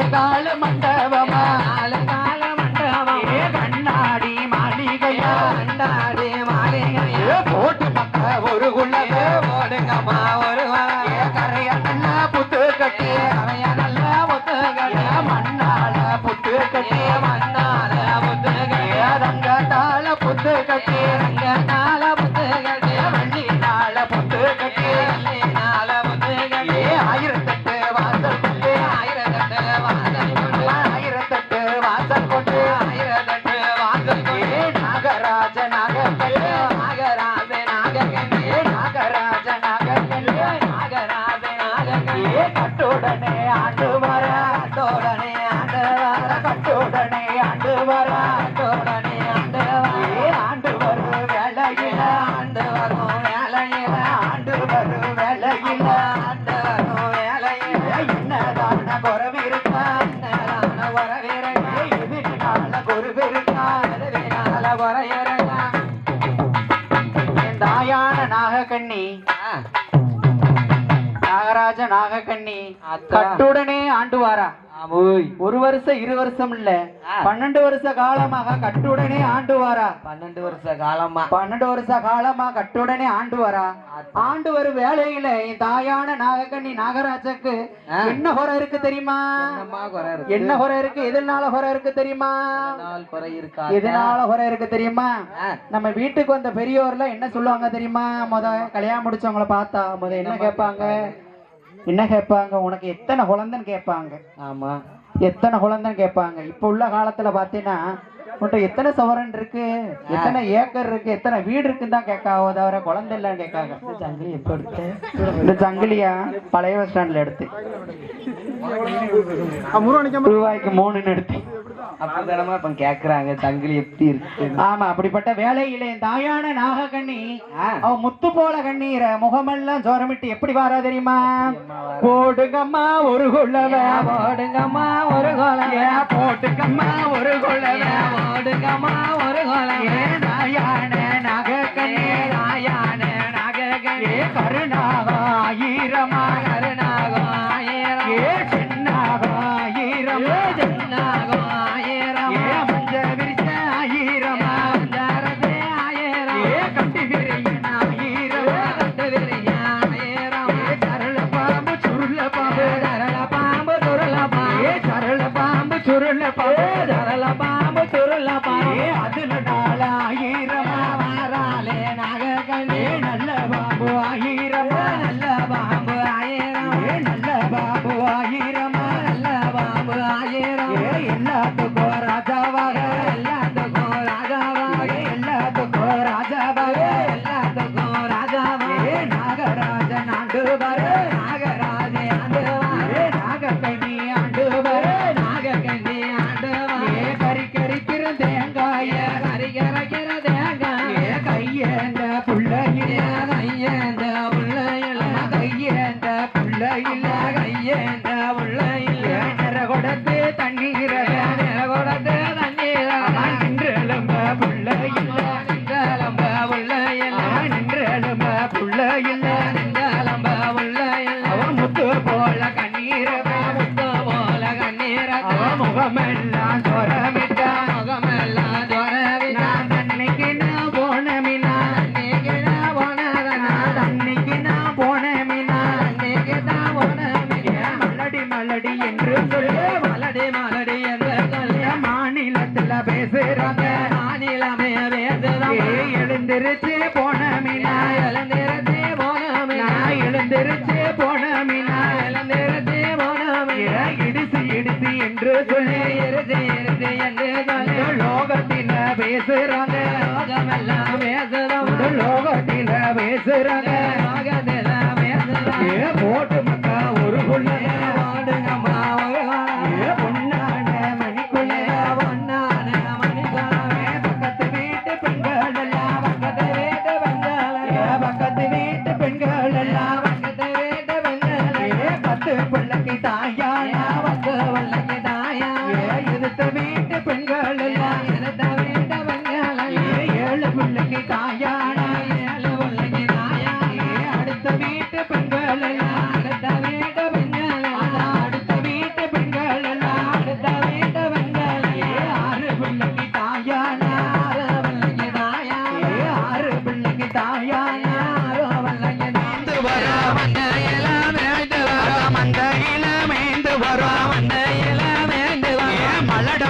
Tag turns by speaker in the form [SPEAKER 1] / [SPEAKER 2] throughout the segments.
[SPEAKER 1] நாலு கால மண்டபமா நாலு கால மண்டபம் கண்ணாடி மாளிகையா கண்ணாடி மாளிகையா போட்டு மக்க ஒரு குள்ளக போடுங்கம்மா ஒரு கரைய நல்லா புத்து கட்டி கரைய நல்லா புத்து கட்டி மண்ணால புத்து கட்டி மண்ணால புத்து கட்டி ரங்கத்தால புத்து கட்டி ரங்கத்தால புத்து கட்டி வள்ளி நாள புத்து கட்டி வள்ளி நாள புத்து கட்டி ஆயிரத்தெட்டு வாசல் கொண்டு ஆயிரத்தெட்டு வாசல் கொண்டு ஆயிரத்தெட்டு வாசல் கொண்டு ஆயிரத்தெட்டு வாசல் கொண்டு நாகராஜ நாகக்கல்லு நாகராஜ நாகக்கல்லு நாகராஜ நாகக்கல்லு நாகராஜ நாகக்கல்லு கட்டுடனே ஆண்டு வர கட்டுடனே ஆண்டு வர கட்டுடனே ஆண்டு வர கட்டுடனே ஆண்டு வர ஆண்டு வரும் வேலையில ஆண்டு வரும் வேலையில ஆண்டு வரும் வேலையில ஆண்டு வரும் வேலையில என்னதான குறவிருக்கா என்னதான குறவிருக்கா எதிரால குருவிருக்கா எதிரால குறையிருக்கா என் தாயான நாகக்கண்ணி நாகராஜ நாகக்கண்ணி கட்டுடனே ஆண்டு வாரா ஒரு வருஷம் 2 வருஷம் இல்ல 12 வருஷ காலமாக கட்டுடனே ஆண்டு வாரா 12 வருஷ காலமா கட்டுடனே ஆண்டு வாரா ஆண்டு வரும் வேலையில என் தாயான நாகக்கண்ணி நாகராஜக்கு என்ன குறை இருக்கு தெரியுமா என்ன குறை இருக்கு எதனால குறை இருக்கு தெரியுமா எதனால குறை இருக்கு தெரியுமா நம்ம வீட்டுக்கு வந்த பெரியோர்ல என்ன சொல்லுவாங்க தெரியுமா கல்யாணம் முடிச்சவங்கள பார்த்தா என்ன கேட்பாங்க என்ன கேட்பாங்க உனக்கு எத்தனை குழந்தைன்னு கேட்பாங்க ஆமா எத்தனை குழந்தைன்னு கேட்பாங்க இப்ப உள்ள காலத்துல பாத்தீங்கன்னா உன்கிட்ட எத்தனை சவரன் இருக்கு எத்தனை ஏக்கர் இருக்கு எத்தனை வீடு இருக்குன்னு தான் கேட்காவோ தவிர குழந்தை இல்லன்னு கேட்காங்க சங்கிலி எப்ப எடுத்து இந்த சங்கிலியா பழைய பஸ் ஸ்டாண்ட்ல எடுத்து ரூபாய்க்கு 3 எடுத்து அப்பதானமா இப்ப கேக்குறாங்க தங்கிலி எப்படி இருக்கு ஆமா அப்படிப்பட்ட வேலையில தாயான நாகக்கண்ணி அவ முத்து போல கண்ணீர முகமெல்லாம் ஜோரமிட்டு எப்படி வாரா தெரியுமா போடுங்கம்மா ஒரு கொள்ளவ போடுங்கம்மா ஒரு கொள்ளவ போட்டுக்கம்மா ஒரு கொள்ளவ போடுங்கம்மா ஒரு கொள்ளவ தாயான நாகக்கண்ணி தாயான நாகக்கண்ணி கருணாக ஆயிரமா கருணாக ஆயிரம் சின்னாக ஆயிரம் சின்னாக அதுல நாள ஆயிரமா வாராலே நாகக்கண்ணி நல்ல பாம்பு ஆயிரமா நல்ல பாம்பு ஆயிரம் நல்ல பாம்பு ஆயிரமா நல்ல பாம்பு ஆயிரம் எல்லாத்துக்கும் ராஜாவாக எல்லாத்துக்கும் ராஜாவாக எல்லாத்துக்கும் ராஜாவாக எல்லாத்துக்கும் ராஜாவாக நாகராஜ ஆண்டு வர நாகராஜ ஆண்டு வர நாகக்கண்ணி ஆண்டு வர நாகக்கண்ணி ஆண்டு வர கறி கறிக்கிற தேங்காய கறி கரைக்கிற தேங்காய கையேந்த புள்ளையில கையேந்த புள்ளையில கையேந்த புள்ளையில கையேந்த புள்ளையில நிற கொடுத்து தண்ணீர நிற கொடுத்து தண்ணீர நின்றெலும்ப புள்ளையில நின்றெலும்ப புள்ளையில நின்றெலும்ப புள்ளையில நின்றெலும்ப புள்ளையில முத்து போல கண்ணீர முத்து போல கண்ணீர முகமெல்லாம் சொரமிட்டா முகமெல்லாம் சொரவிட்டா தன்னைக்கு நான் போனமினா தன்னைக்கு நான் போனதனா தன்னைக்கு நான் போனமினா தன்னைக்கு தான் போனமினா மலடி மலடி என்று சொல்லு மலடி மலடி என்று சொல்ல மாநிலத்துல பேசுறாங்க மாநிலமே பேசுறாங்க எழுந்திருச்சு போனமினா எழுந்திருச்சு போனமினா எழுந்திருச்சு போனமினா எழுந்திருச்சு போனமினா இடிச்சு இடிச்சு என்று சொல்லி இறுதி இறுதி என்று சொல்லி லோகத்தில பேசுறாங்க லோகமெல்லாம் பேசுறாங்க லோகத்தில பேசுறாங்க லோகத்தில பேசுறாங்க போட்டு மக்கா ஒரு புள்ள வாடுங்கம்மா பொன்னான மணிக்குள்ள பொன்னான மணிக்குள்ள பக்கத்து வீட்டு பெண்கள் எல்லாம் பக்கத்து வீட்டு பெண்கள் பக்கத்து வீட்டு பெண்கள் எல்லாம் பக்கத்து வீட்டு பெண்கள் 10 பிள்ளைக்கு தாயானா 10 பிள்ளைக்கு தாயா எதிர்த்த வீட்டு பெண்கள் எல்லாம் எதிர்த்த வீட்டு பெண்கள் 7 பிள்ளைக்கு தாயானா 7 பிள்ளைக்கு தாயா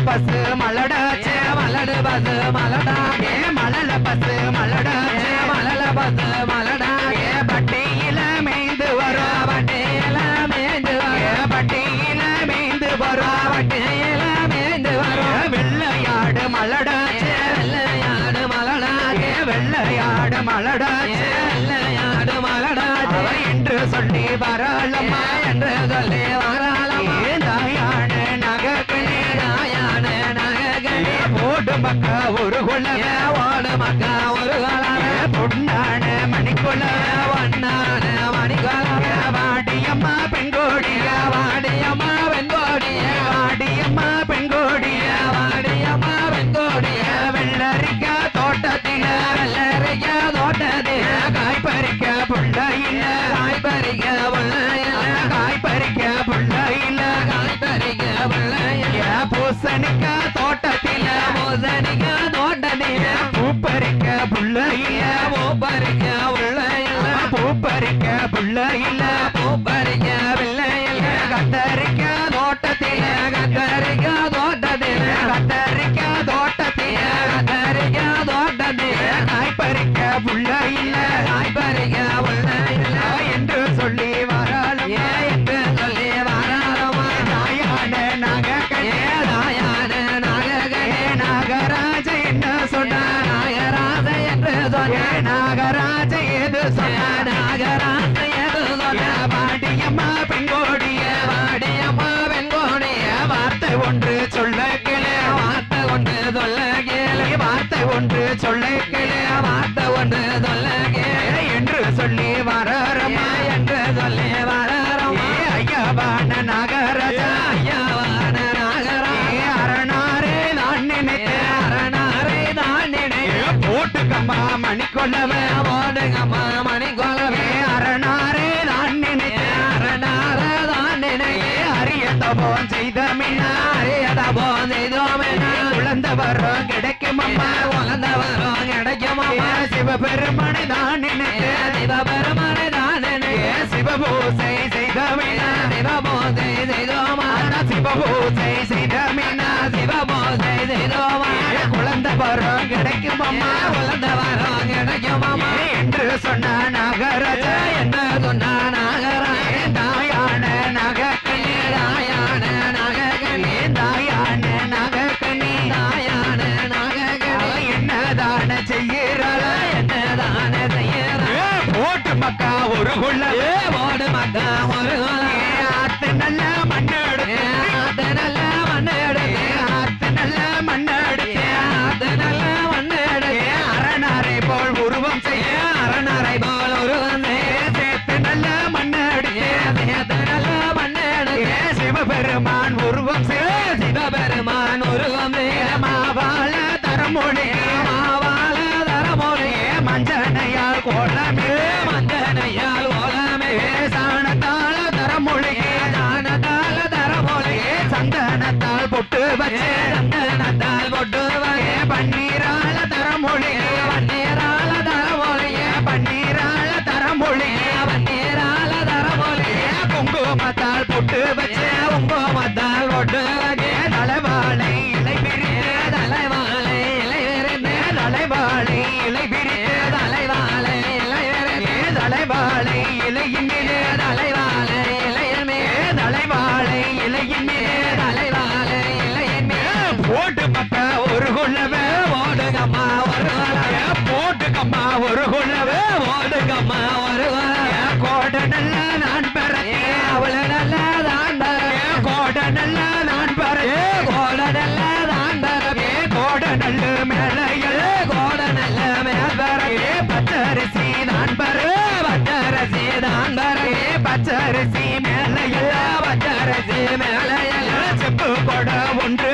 [SPEAKER 1] பசு மலடாச்சே மலடு பசு மலடா ஏ மலல பசு மலடாச்சே மலல பசு மலடா ஏ பட்டியில மேய்ந்து வரும் பட்டியில மேய்ந்து வரும் பட்டியில மேய்ந்து வரும் பட்டியில மேய்ந்து வரும் வெள்ளையாடு மலடாச்சே வெள்ளையாடு மலடாச்சே வெள்ளையாடு மலடாச்சே வெள்ளையாடு மலடாச்சே என்று சொல்லி வராளம்மா என்று சொல்லி வராளம்மா தாயான நகக்கணி தாயான நகக்கணி ஓடு மக்கா ஒரு கொள்ளவ ஓடு மக்கா ஒரு கொள்ளவ பொன்னான மணிக்கொள்ளவ ஒன்னான மணிக்கொள்ளவ வாடியம்மா பெண்கோடிய வாடியம்மா பெண்கோடிய வாடியம்மா பெண்கோடிய வாடியம்மா பெண்கோடிய வெள்ளரிக்கா தோட்டத்தில வெள்ளரிக்கா தோட்டத்தில காய் பறிக்க புள்ள இல்ல காய் பறிக்க புள்ள இல்ல காய் பறிக்க புள்ள இல்ல காய் பறிக்க புள்ள இல்ல பூசணிக்கா தோட்டத்தில பூசணிக்கா தோட்டத்தில பூ பறிக்க புள்ள இல்ல பூ பறிக்க புள்ள இல்ல பூ பறிக்க புள்ள இல்ல பூ பறிக்க புள்ள இல்ல கத்தரிக்கா தோட்டத்தில கத்தரிக்கா தோட்டத்தில கத்தரிக்கா தோட்டத்தில கத்தரிக்கா தோட்டத்தில காய் பறிக்க புள்ள இல்ல காய் பறிக்க புள்ள இல்ல என்று சொல்லி வராளம் என்று சொல்லி வராளமா தாயான நகக்கே தாயான நகக்கே நாகராஜ என்ன சொன்ன நாகராஜ என்று சொன்ன நாகராஜ ஏது சொன்ன நாகராஜ ஏது சொன்ன வாடியம்மா பெண்கோடிய வாடியம்மா பெண்கோடிய வார்த்தை ஒன்று சொல்ல கேளு வார்த்தை ஒன்று சொல்ல கேளு வார்த்தை ஒன்று சொல்ல கேளு வார்த்தை ஒன்று சொல்ல கேளு என்று சொல்லி வராரம்மா என்று சொல்லி வராரம்மா ஐயாவான நாகராஜா ஐயாவான நாகராஜா அரணாரே நான் நினைத்தேன் அரணாரே நான் நினைத்தேன் போட்டுக்கம்மா மணிக்கொள்ளவே போட்டுக்கம்மா மணிக்கொள்ளவே அரணாரே நான் நினைத்தேன் அரணாரே நான் நினைத்தேன் அரிய தபோன் செய்த மின்னா அரிய தபோன் செய்தோமின்னா உழந்த வரும் கிடைக்கும் அம்மா உழந்த வரும் கிடைக்கும் அம்மா சிவபெருமனை தான் நினைத்தேன் சிவபெருமனை தான் நினைத்தேன் சிவபூசை செய்த மின்னா சிவபூசை செய்தோமா சிவபூசை செய்த மின்னா சிவபூசை செய்தோமா குழந்த வரும் கிடைக்கும் அம்மா குழந்த வரும் கிடைக்கும் அம்மா என்று சொன்ன நாகராஜா என்ன சொன்ன நாகராஜ தாயான நகக்கணி தாயான நகக்கணி தாயான நகக்கணி தாயான நகக்கணி என்னதான செய்யறாள என்னதான செய்யறா போட்டு மக்கா ஒரு கொள்ள போடு மக்கா ஒரு கொள்ள ஆத்து நல்ல மண்ணெடு ஆத்து நல்ல மண்ணெடு ஆத்து நல்ல மண்ணெடு ஆத்து நல்ல மண்ணெடு அரணாரை போல் உருவம் செய்ய அரணாரை போல் உருவம் செய்ய சேர்த்து நல்ல மண்ணெடு சேர்த்து நல்ல மண்ணெடு சிவபெருமான் உருவம் செய்ய சிவபெருமான் உருவம் செய்ய மாவாள தரமொழி மாவாள தரமொழி மஞ்சனையால் கோலமே மஞ்சனையால் கோலமே சாணத்தால தரமொழி சாணத்தால தரமொழி சந்தனத்தால் பொட்டு வச்சே சந்தனத்தால் பொட்டு வச்சே பன்னீரால தரமொழி பன்னீரால தரமொழி பன்னீரால தரமொழி பன்னீரால தரமொழி குங்குமத்தால் பொட்டு வச்சே குங்குமத்தால் பொட்டு வச்சே தலைவாழை இலை பிரித்து தலைவாழை இலை விரித்து தலைவாழை இலை பிரித்து தலைவாழை இலை விரித்து தலைவாழை இலையின் மீது தலைவாழை இலையின் மீது தலைவாழை இலையின் மீது தலைவாழை இலையின் மீது போட்டு மக்கா ஒரு கொள்ளவே ஓடுகம்மா ஒரு கொள்ளவே போட்டுக்கம்மா ஒரு கொள்ளவே ஓடுகம்மா ஒரு கொள்ளவே கோட நல்ல நான் பெறே அவள நல்ல நான் பெறே கோட நல்ல நான் பெறே கோட நல்ல நான் பெறே கோட நல்ல மேலையில் கோட நல்ல மேல் பெறே பச்சரிசி நான் பெறே பச்சரிசி நான் பெறே பச்சரிசி மேலையில் பச்சரிசி மேலையில் செப்பு கொட ஒன்று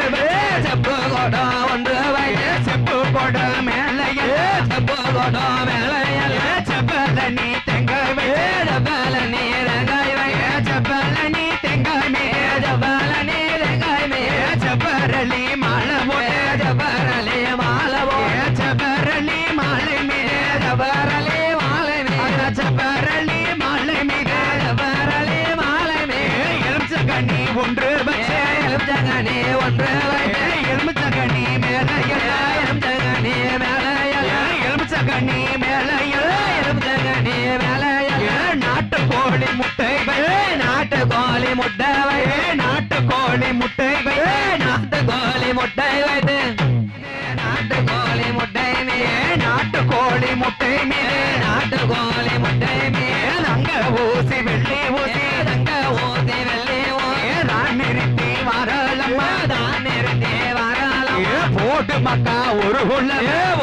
[SPEAKER 1] செப்பு கொட ஒன்று வை செப்பு கொட மேலையில் செப்பு கொட மேலையில் செப்பல நீ தெங்காய் வை செப்பல நீ தெங்காய் வை செப்பல நீ தெங்காய் மே செப்பல நீ தெங்காய் மே செப்பரளி மாலை போய செப்பரளி மாலை போய செப்பரளி மாலை மே செப்பரளி மாலை மே செப்பரளி மாலை மே செப்பரளி மாலை மே எலுமிச்சங்கனி ஒன்று வச்சே எலுமிச்சங்கனி
[SPEAKER 2] ஒன்று எலுமிச்சங்கனி மேல எலுமிச்சங்கனி மேல எலுமிச்சங்கனி மேல எலுமிச்சங்கனி மேல நாட்டுக்கோழி முட்டை நாட்டுக்கோழி முட்டை நாட்டுக்கோழி முட்டை நாட்டுக்கோழி முட்டை வைத்து நாட்டுக்கோழி முட்டை நாட்டுக்கோழி முட்டை மீது நாட்டுக்கோழி முட்டை மீது தங்க ஊசி வெள்ளி ஊசி தங்க ஊசி வெள்ளி ஊசி நான் நிறுத்தி வரலம்மா தான் நிறுத்தி வரலாம் போட்டு மக்கா ஒரு கொள்ள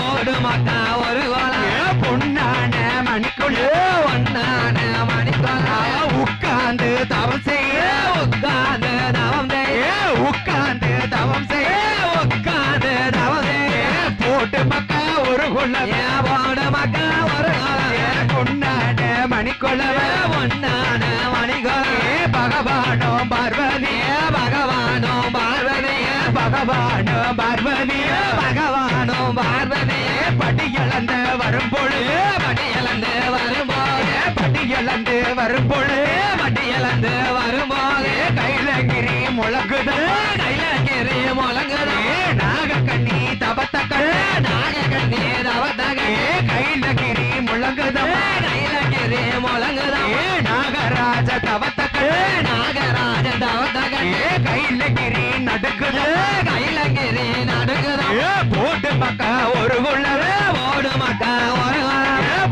[SPEAKER 2] ஓடு மக்கா ஒரு கொள்ள பொன்னான மணிக்குள்ள ஒன்னான மணிக்குள்ள உட்கார்ந்து தவம் செய்ய உட்கார்ந்து தவம் செய்ய உட்கார்ந்து தவம் செய்ய உட்கார்ந்து தவம் செய்ய போட்டு மக்கா ஒரு கொள்ள போடு மக்கா ஒரு பொன்னான மணிக்குள்ள ஒன்னான மணிக்குள்ள பகவானோ பார்வதி பகவானோ பார்வதி பகவானோ பார்வதி பகவானோ பார்வதி படி இழந்து வரும் பொழுது படி இழந்து வரும்போது படி இழந்து வரும் பொழுது படி இழந்து வரும்போது கைலகிரி முழங்குது கைலகிரி முழங்குது நாகக்கண்ணி தவத்தக்கண்ண நாகக்கண்ணி தவத்தக கைலகிரி முழங்குது கைலகிரி முழங்குது நாகராஜ தவத்தக்கண்ண நாகராஜ தவத்தக கைலகிரி நடுக்குது கைலகிரி நடுக்குது போட்டு மக்கா ஒரு குள்ளவே ஓடு மக்கா ஒரு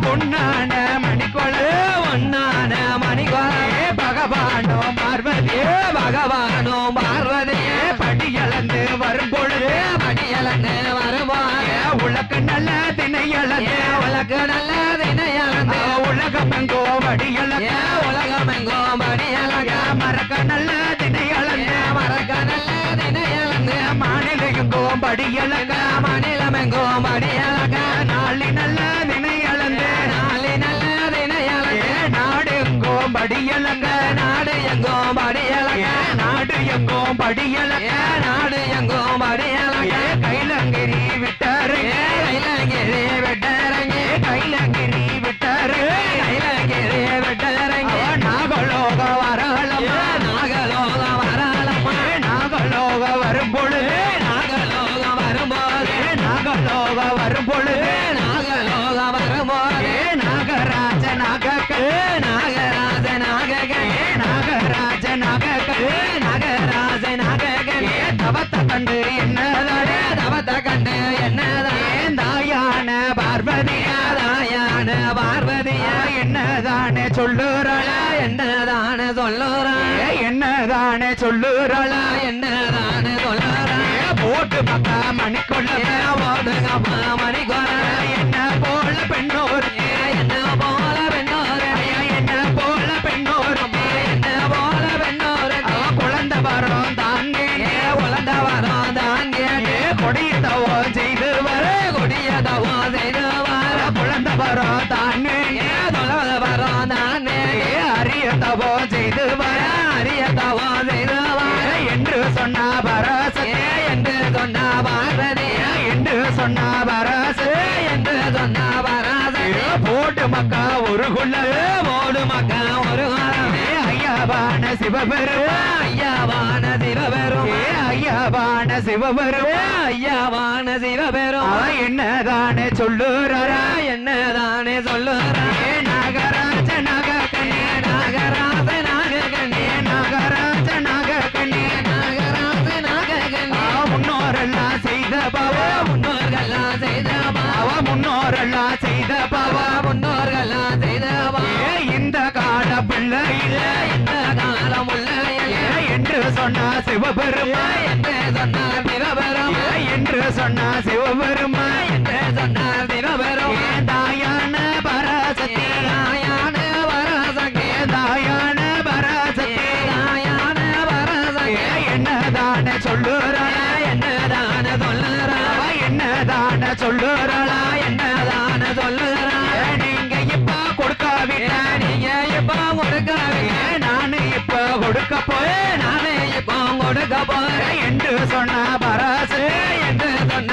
[SPEAKER 2] பொன்னான மணிக்கொள்ள ஒன்னான மணிக்கொள்ள பகவானோ பார்வதி பகவானோ பார்வதி படி இழந்து வரும் பொழுது படி இழந்து வரும்போது உலக்கு நல்ல தினை இழந்து உலக்கு நல்ல தினை இழந்து உலகம் எங்கோ படி இழக்க உலகம் எங்கோ படி இழக்க மறக்க நல்ல தினை இழந்து மறக்க நல்ல தினை இழந்து மாநிலம் எங்கோ படி இழக்க மாநிலம் எங்கோ படி இழக்க நாளி நல்ல தினை இழந்து நாளி நல்ல தினை இழந்து நாடு எங்கோ படி இழக்க நாடு எங்கோ படி இழக்க நாடு எங்கோ படி இழக்க நாடு எங்கோ படி இழக்க கைலங்கிரி விட்டாரு கைலங்கிரி விட்டாரங்க கைலங்கிரி விட்டாரு கைலங்கிரி விட்டாரங்க நாகலோக வரலம்மா நாகலோக வரலம்மா நாகலோக வரும் பொழுது நாகலோக வரும்போது நாகலோக வரும் பொழுது நாகலோக வரும்போது நாகராஜ நாகக்க நாகராஜ நாகக நாகராஜ நாகக நாகராஜ நாகக தவத்த கண்டு என்னதானே தவத்த கண்டு என்னதானே தாயான பார்வதியா தாயான பார்வதியா என்னதானே சொல்லுறாளா என்னதானே சொல்லுறாளா என்னதானே சொல்லுறாளா என்னதானே சொல்லுறாளா போட்டு மக்கா மணிக்கொள்ள போடு அப்பா மணிக்கொள்ள என்ன போல பெண்ணோர் என்ன போல பெண்ணோர் என்ன போல பெண்ணோர் என்ன போல பெண்ணோர் குழந்தை வரும் தாங்கே குழந்தை வரும் தாங்கே கொடியதவோ செய்து வர கொடியதவோ செய்து வர குழந்தை வரும் தானே தொலை வரும் தானே அரியதவோ செய்து வர அரியதவோ செய்து வர என்று சொன்ன பரசே என்று சொன்ன பார்வதி என்று சொன்ன பரசு என்று சொன்ன பரசு போட்டு மக்கா ஒரு குள்ள போடு மக்கா ஒரு ஐயாவான சிவபெரும் ஐயாவான சிவபெரும் ஐயாவான சிவபெரும் ஐயாவான சிவபெரும் என்னதானே சொல்லுறா என்னதானே சொல்லுறா நாகராஜ நாகக்கண்ணே நாகராஜ நாகக்கண்ணே நாகராஜ நாகக்கண்ணே நாகராஜ நாகக்கண்ணே முன்னோரெல்லாம் செய்த பாவா முன்னோர்கள்லாம் செய்த பாவா முன்னோரெல்லாம் செய்த பாவா முன்னோர்கள்லாம் செய்த பாவா இந்த கால பிள்ளை இந்த காலம் உள்ள என்று சொன்னா சிவபெருமா என்று சொன்னா சிவபெருமா என்று சொன்னா சிவபெருமா என்று சொன்னா சிவபெருமா தாயான பராசக்தி தாயான பராசக்தி தாயான பராசக்தி தாயான பராசக்தி என்னதான சொல்லுறா என்னதான சொல்லுறா என்னதான சொல்லுறா என்னதான சொல்லுறா நீங்க இப்ப கொடுக்காவிட்ட நீங்க இப்ப கொடுக்காவிட்ட நானு இப்ப கொடுக்க போய் நானே இப்ப கொடுக்க போறேன் என்று சொன்ன பராசு என்று சொன்ன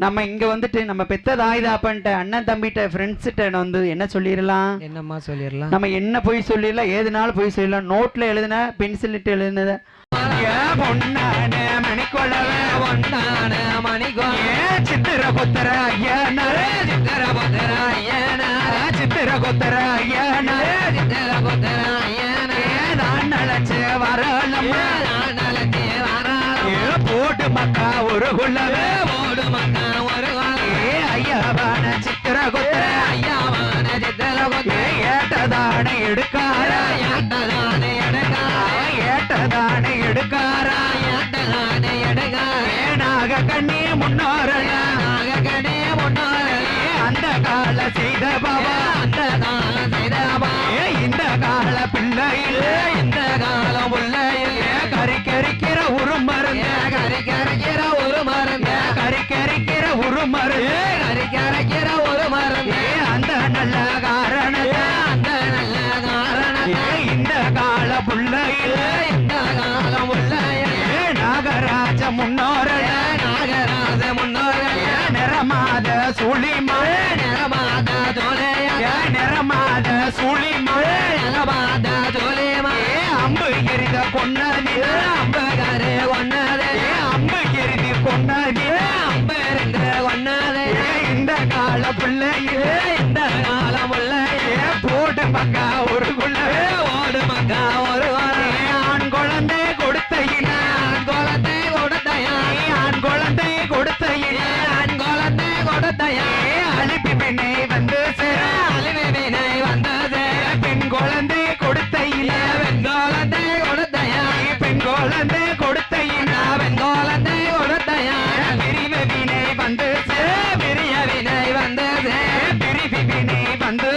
[SPEAKER 1] நம்ம இங்க வந்துட்டு நம்ம பெத்த தாய் தாப்பன்ட்ட அண்ணன் தம்பிட்ட ஃப்ரெண்ட்ஸ்கிட்ட வந்து என்ன சொல்லிடலாம்?
[SPEAKER 2] என்னம்மா சொல்லிடலாம்?
[SPEAKER 1] நம்ம என்ன போய் சொல்லிடலாம், ஏதுனாலும் போய் சொல்லலாம். நோட்ல எழுதுன, பென்சிலிட்டு எழுதுனத பொன்னான மணிக்கொள்ளவே
[SPEAKER 2] பொன்னான மணிக்கொள்ள
[SPEAKER 1] சித்திர கொத்தர ஐயனாரே
[SPEAKER 2] சித்திர கொத்தர ஐயனாரே
[SPEAKER 1] சித்திர கொத்தர ஐயனாரே
[SPEAKER 2] சித்திர கொத்தர ஐயனாரே
[SPEAKER 1] நான் நினைச்சு வரலம்மா
[SPEAKER 2] நான் நினைச்சு வரலாம்
[SPEAKER 1] போட்டு மக்கா ஒரு குள்ளவே
[SPEAKER 2] போடு மக்கா ஒரு
[SPEAKER 1] ஐயாவான சித்திர கொத்தர
[SPEAKER 2] ஐயாவான சித்திர கொத்தர
[SPEAKER 1] ஏட்டதான எடுக்கார
[SPEAKER 2] ஏட்டதான எடுக்கார
[SPEAKER 1] ஏட்டதான எடுக்கார
[SPEAKER 2] ஏட்டதான எடுக்கார
[SPEAKER 1] நாக கண்ணி முன்னோரல
[SPEAKER 2] நாக கண்ணி முன்னோரல
[SPEAKER 1] அந்த கால செய்த பாபா
[SPEAKER 2] அந்த கால செய்த பாபா
[SPEAKER 1] இந்த கால பிள்ளையில்
[SPEAKER 2] இந்த காலம் பிள்ளையில்
[SPEAKER 1] கறிக்கரிக்கிற ஒரு மருந்து
[SPEAKER 2] கறிக்கிற ஒரு மருந்து
[SPEAKER 1] கறிக்கரிக்கிற ஒரு மருந்து
[SPEAKER 2] கறிக்கிற ஒரு மருந்து
[SPEAKER 1] அந்த நல்ல காரணத்தை
[SPEAKER 2] அந்த நல்ல காரணத்தை
[SPEAKER 1] இந்த கால பிள்ளையில்
[SPEAKER 2] இந்த காலம் பிள்ளையில்
[SPEAKER 1] நாகராஜ முன்னோரல
[SPEAKER 2] நாகராஜ முன்னோர்கள்
[SPEAKER 1] நிறமாத சுழிமழை
[SPEAKER 2] நிறமாத ஜோலைய
[SPEAKER 1] நிறமாத சுழிமழை
[SPEAKER 2] நிறமாத ஜோலையமா
[SPEAKER 1] அம்பு எரித கொன்னதி
[SPEAKER 2] அம்பகரே ஒன்னதே
[SPEAKER 1] அம்பு எரிதி கொன்னதி
[SPEAKER 2] அம்பெருந்து ஒன்னதே
[SPEAKER 1] இந்த கால பிள்ளையில்
[SPEAKER 2] இந்த காலம் பிள்ளையில்
[SPEAKER 1] போட்டு மக்கா ஒரு குள்ளவே
[SPEAKER 2] ஓடு மக்கா ஒரு
[SPEAKER 1] ஆண் குழந்தை கொடுத்த
[SPEAKER 2] ஆண் குழந்தை கொடுத்தையா
[SPEAKER 1] ஆண் குழந்தை கொடுத்த
[SPEAKER 2] ஆண் குழந்தை கொடுத்தையா
[SPEAKER 1] அழிப்பு பெண்ணை வந்து சேர
[SPEAKER 2] அழிவு வினை வந்தது
[SPEAKER 1] பெண் குழந்தை கொடுத்த
[SPEAKER 2] பெண் குழந்தை கொடுத்தையா
[SPEAKER 1] பெண் குழந்தை கொடுத்த
[SPEAKER 2] பெண் குழந்தை கொடுத்தையா
[SPEAKER 1] பிரிவு வினை வந்து
[SPEAKER 2] பெரிய வினை வந்தது
[SPEAKER 1] பிரிவு வினை வந்து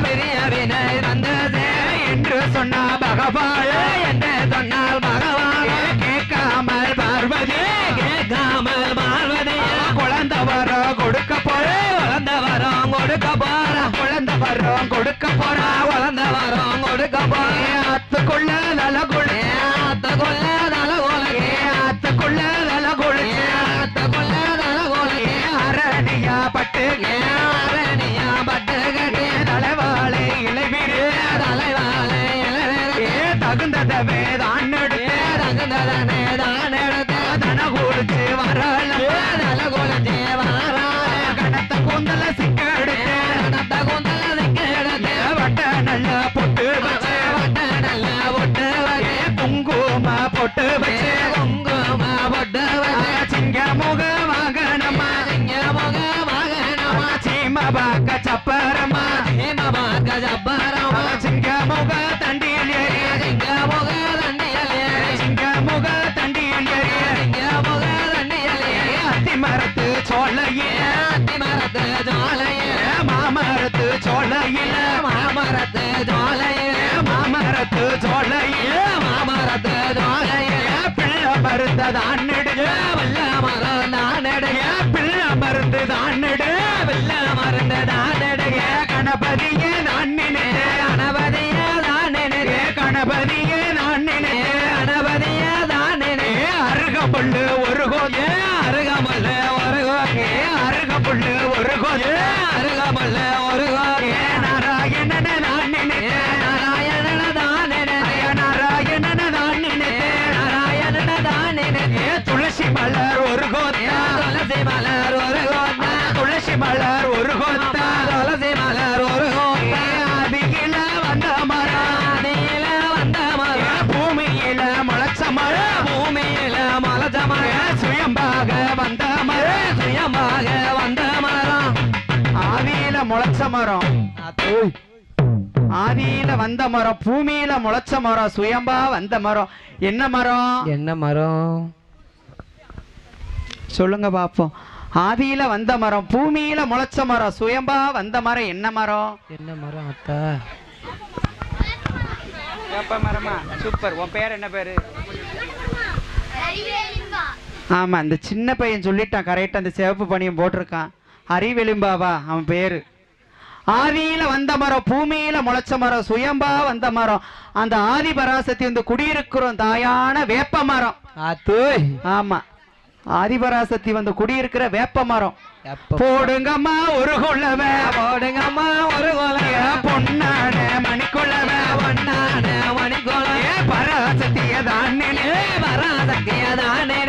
[SPEAKER 2] பெரிய வினை வந்தது
[SPEAKER 1] என்று சொன்ன பகவான்
[SPEAKER 2] என்று சொன்னால் பகவான்
[SPEAKER 1] கேட்காமல் பார்வதி
[SPEAKER 2] கேட்காமல் பார்வதி
[SPEAKER 1] குழந்தை வரம் கொடுக்க போற
[SPEAKER 2] குழந்தை வரம் கொடுக்க போற
[SPEAKER 1] குழந்தை வரம் கொடுக்க போற
[SPEAKER 2] குழந்தை வரம் கொடுக்க போற
[SPEAKER 1] அத்துக்குள்ள நலகுழி
[SPEAKER 2] ஆத்தக்குள்ள நலகுலகே
[SPEAKER 1] அத்துக்குள்ள நலகுழி
[SPEAKER 2] ஆத்தக்குள்ள நலகுலகே
[SPEAKER 1] அரணியா பட்டு
[SPEAKER 2] அரணியா பட்டு கட்டி
[SPEAKER 1] தலைவாளை இளைவிரு
[SPEAKER 2] தலைவாளை
[SPEAKER 1] தகுந்ததவே தான் எடுத்து
[SPEAKER 2] தகுந்ததனே தான் எடுத்து
[SPEAKER 1] தனகுளிச்சு வரல
[SPEAKER 2] நலகுலத்தே வாரா
[SPEAKER 1] கணத்த கூந்தல சிக்கெடுத்து
[SPEAKER 2] நட்ட குந்தல எடுத்து
[SPEAKER 1] வட்ட நல்ல பொட்டு வச்சு
[SPEAKER 2] வட்ட நல்ல பொட்டு வச்சு
[SPEAKER 1] குங்கும பொட்டு வச்சு
[SPEAKER 2] குங்கும பொட்டு வச்சு
[SPEAKER 1] சிங்க முக வாகனமா
[SPEAKER 2] சிங்க முக மகனமா
[SPEAKER 1] சீம பாக்க சப்பரமா
[SPEAKER 2] ஹேமபாக ஜப்பரமா
[SPEAKER 1] சிங்க முக தண்டியில் ஏறிய
[SPEAKER 2] சிங்க முக தண்டியலே
[SPEAKER 1] சிங்க முக தண்டியில் ஏறிய
[SPEAKER 2] சிங்க முக தண்டியலே
[SPEAKER 1] அத்தி மரத்து சோலையில
[SPEAKER 2] அத்தி மரத்து ஜோலையே
[SPEAKER 1] மாமரத்து சோலையில
[SPEAKER 2] மாமரத்து ஜோலையே
[SPEAKER 1] மாமரத்து சோலையில
[SPEAKER 2] மாமரத்து ஜோலையே
[SPEAKER 1] பிள்ளை மருந்து தான் நெடுக
[SPEAKER 2] வல்ல மரம் நான் எடுக
[SPEAKER 1] பிள்ளை மருந்து தான் நெடு
[SPEAKER 2] வெள்ள மருந்து நான் எடுக
[SPEAKER 1] கணபதியே நான் நினைத்தேன்
[SPEAKER 2] கணபதியே தான் நினைவு
[SPEAKER 1] கணபதியே நான் நினைத்தேன்
[SPEAKER 2] கணபதியே தான் நினைவு
[SPEAKER 1] அருகம்புல்லு ஒரு கோது
[SPEAKER 2] அருகமல்ல ஒரு கோகே
[SPEAKER 1] அருகம்புல்லு ஒரு கோது
[SPEAKER 2] அருகமல்ல ஒரு கோகே
[SPEAKER 1] நாராயணன நான் நினைத்தேன்
[SPEAKER 2] நாராயணன தான் நினைவு
[SPEAKER 1] நாராயணன நான் நினைத்தேன்
[SPEAKER 2] நாராயணன தான் நினைவு
[SPEAKER 1] துளசி மலர் ஒரு கோத்தா
[SPEAKER 2] துளசி மலர் ஒரு கோத்தா
[SPEAKER 1] துளசி மலர் ஒரு கோத்தா
[SPEAKER 2] துளசி மலர் ஒரு கோத்தா
[SPEAKER 1] ஆதியில வந்த மரம்
[SPEAKER 2] ஆதியில வந்த மரம்
[SPEAKER 1] பூமியில முளைச்ச மரம்
[SPEAKER 2] பூமியில மலச்ச மரம்
[SPEAKER 1] சுயம்பாக வந்த மரம்
[SPEAKER 2] சுயமாக வந்த மரம்
[SPEAKER 1] ஆதியில முளைச்ச மரம் ஆதியில வந்த மரம் பூமியில முளைச்ச மரம் சுயம்பா வந்த மரம் என்ன மரம்
[SPEAKER 2] என்ன மரம்
[SPEAKER 1] சொல்லுங்க பாப்போம் ஆதியில வந்த மரம் பூமியில முளைச்ச மரம் சுயம்பா வந்த மரம் என்ன மரம்
[SPEAKER 2] என்ன மரம் அத்தா
[SPEAKER 1] வேப்ப மரமா சூப்பர் உன் பேர் என்ன பேரு ஆமா அந்த சின்ன பையன் சொல்லிட்டான் கரெக்டா அந்த சிவப்பு பணியும் போட்டிருக்கான் அறிவெலும்பாவா அவன் பேரு ஆதியில வந்த மரம் பூமியில முளைச்ச மரம் சுயம்பா வந்த மரம் அந்த ஆதி பராசக்தி வந்து குடியிருக்கிறோம் தாயான வேப்ப மரம்
[SPEAKER 2] ஆத்தோய்
[SPEAKER 1] ஆமா ஆதிபராசக்தி வந்து குடியிருக்கிற வேப்ப மரம். போடுங்கம்மா ஒரு கொள்ளவ,
[SPEAKER 2] போடுங்கம்மா ஒரு கொலைய,
[SPEAKER 1] பொன்னான மணிக்கொள்ளவ,
[SPEAKER 2] பொன்னான மணிக்கொலைய,
[SPEAKER 1] பராசக்திய தானே,
[SPEAKER 2] பராசக்திய தானே,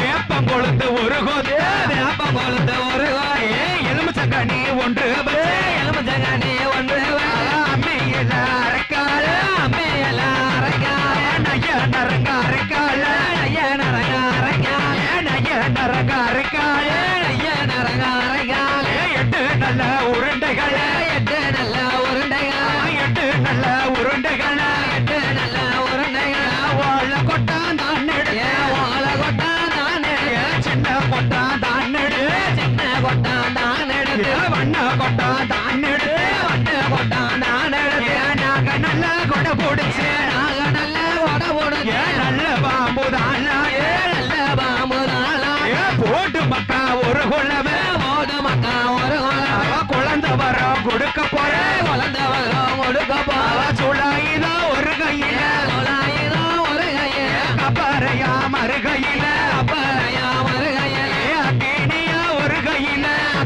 [SPEAKER 1] வேப்பம் கொழுந்து ஒரு கொலை,
[SPEAKER 2] வேப்பம் கொழுந்து ஒரு கொலை,
[SPEAKER 1] எலுமிச்சங்கனி ஒன்று,
[SPEAKER 2] எலுமிச்சங்கனி ஒன்று,
[SPEAKER 1] அம்மையில அரைக்கால,
[SPEAKER 2] அம்மையில அரைக்கால,
[SPEAKER 1] நைய நரங்க அரைக்கால,
[SPEAKER 2] நைய நரங்க அரைக்கால,
[SPEAKER 1] நைய நரங்க அரைக்கால,
[SPEAKER 2] நைய நரங்க அரைக்கால,
[SPEAKER 1] எட்டு நல்ல உருண்டைகள்,
[SPEAKER 2] எட்டு நல்ல உருண்டைகள்,
[SPEAKER 1] எட்டு நல்ல உருண்டைகள்,
[SPEAKER 2] எட்டு நல்ல உருண்டைகள்,
[SPEAKER 1] வாழ கொட்டான் தான் எடுத்து,
[SPEAKER 2] வாழ கொட்டான் தான் எடுத்து,
[SPEAKER 1] சின்ன கொட்டான் தான் எடுத்து,
[SPEAKER 2] சின்ன கொட்டான் தான் எடுத்து,
[SPEAKER 1] வண்ண கொட்டான் தான் எடுத்து,
[SPEAKER 2] வண்ண கொட்டான் தான் எடுத்து,
[SPEAKER 1] நாங்க நல்ல கொடை போடுச்சு,
[SPEAKER 2] நாங்க நல்ல கொடை போடுச்சு,
[SPEAKER 1] நல்ல பாம்பு தான்
[SPEAKER 2] நல்ல பாம்பு தாளா,
[SPEAKER 1] போட்டு மக்கா ஒரு கொள்ளவ,
[SPEAKER 2] போடு மக்கா ஒரு கொலை,
[SPEAKER 1] குழந்தை வர கொடுக்க போற,
[SPEAKER 2] குழந்தை வரும் கொடுக்க போற,
[SPEAKER 1] சுழாயுதா ஒரு கையில,
[SPEAKER 2] தொலாயிரோ ஒரு கையில,
[SPEAKER 1] கப்பரையா மறு கையில,
[SPEAKER 2] அப்பறையா ஒரு கையில,
[SPEAKER 1] அக்கேனியா ஒரு கையில,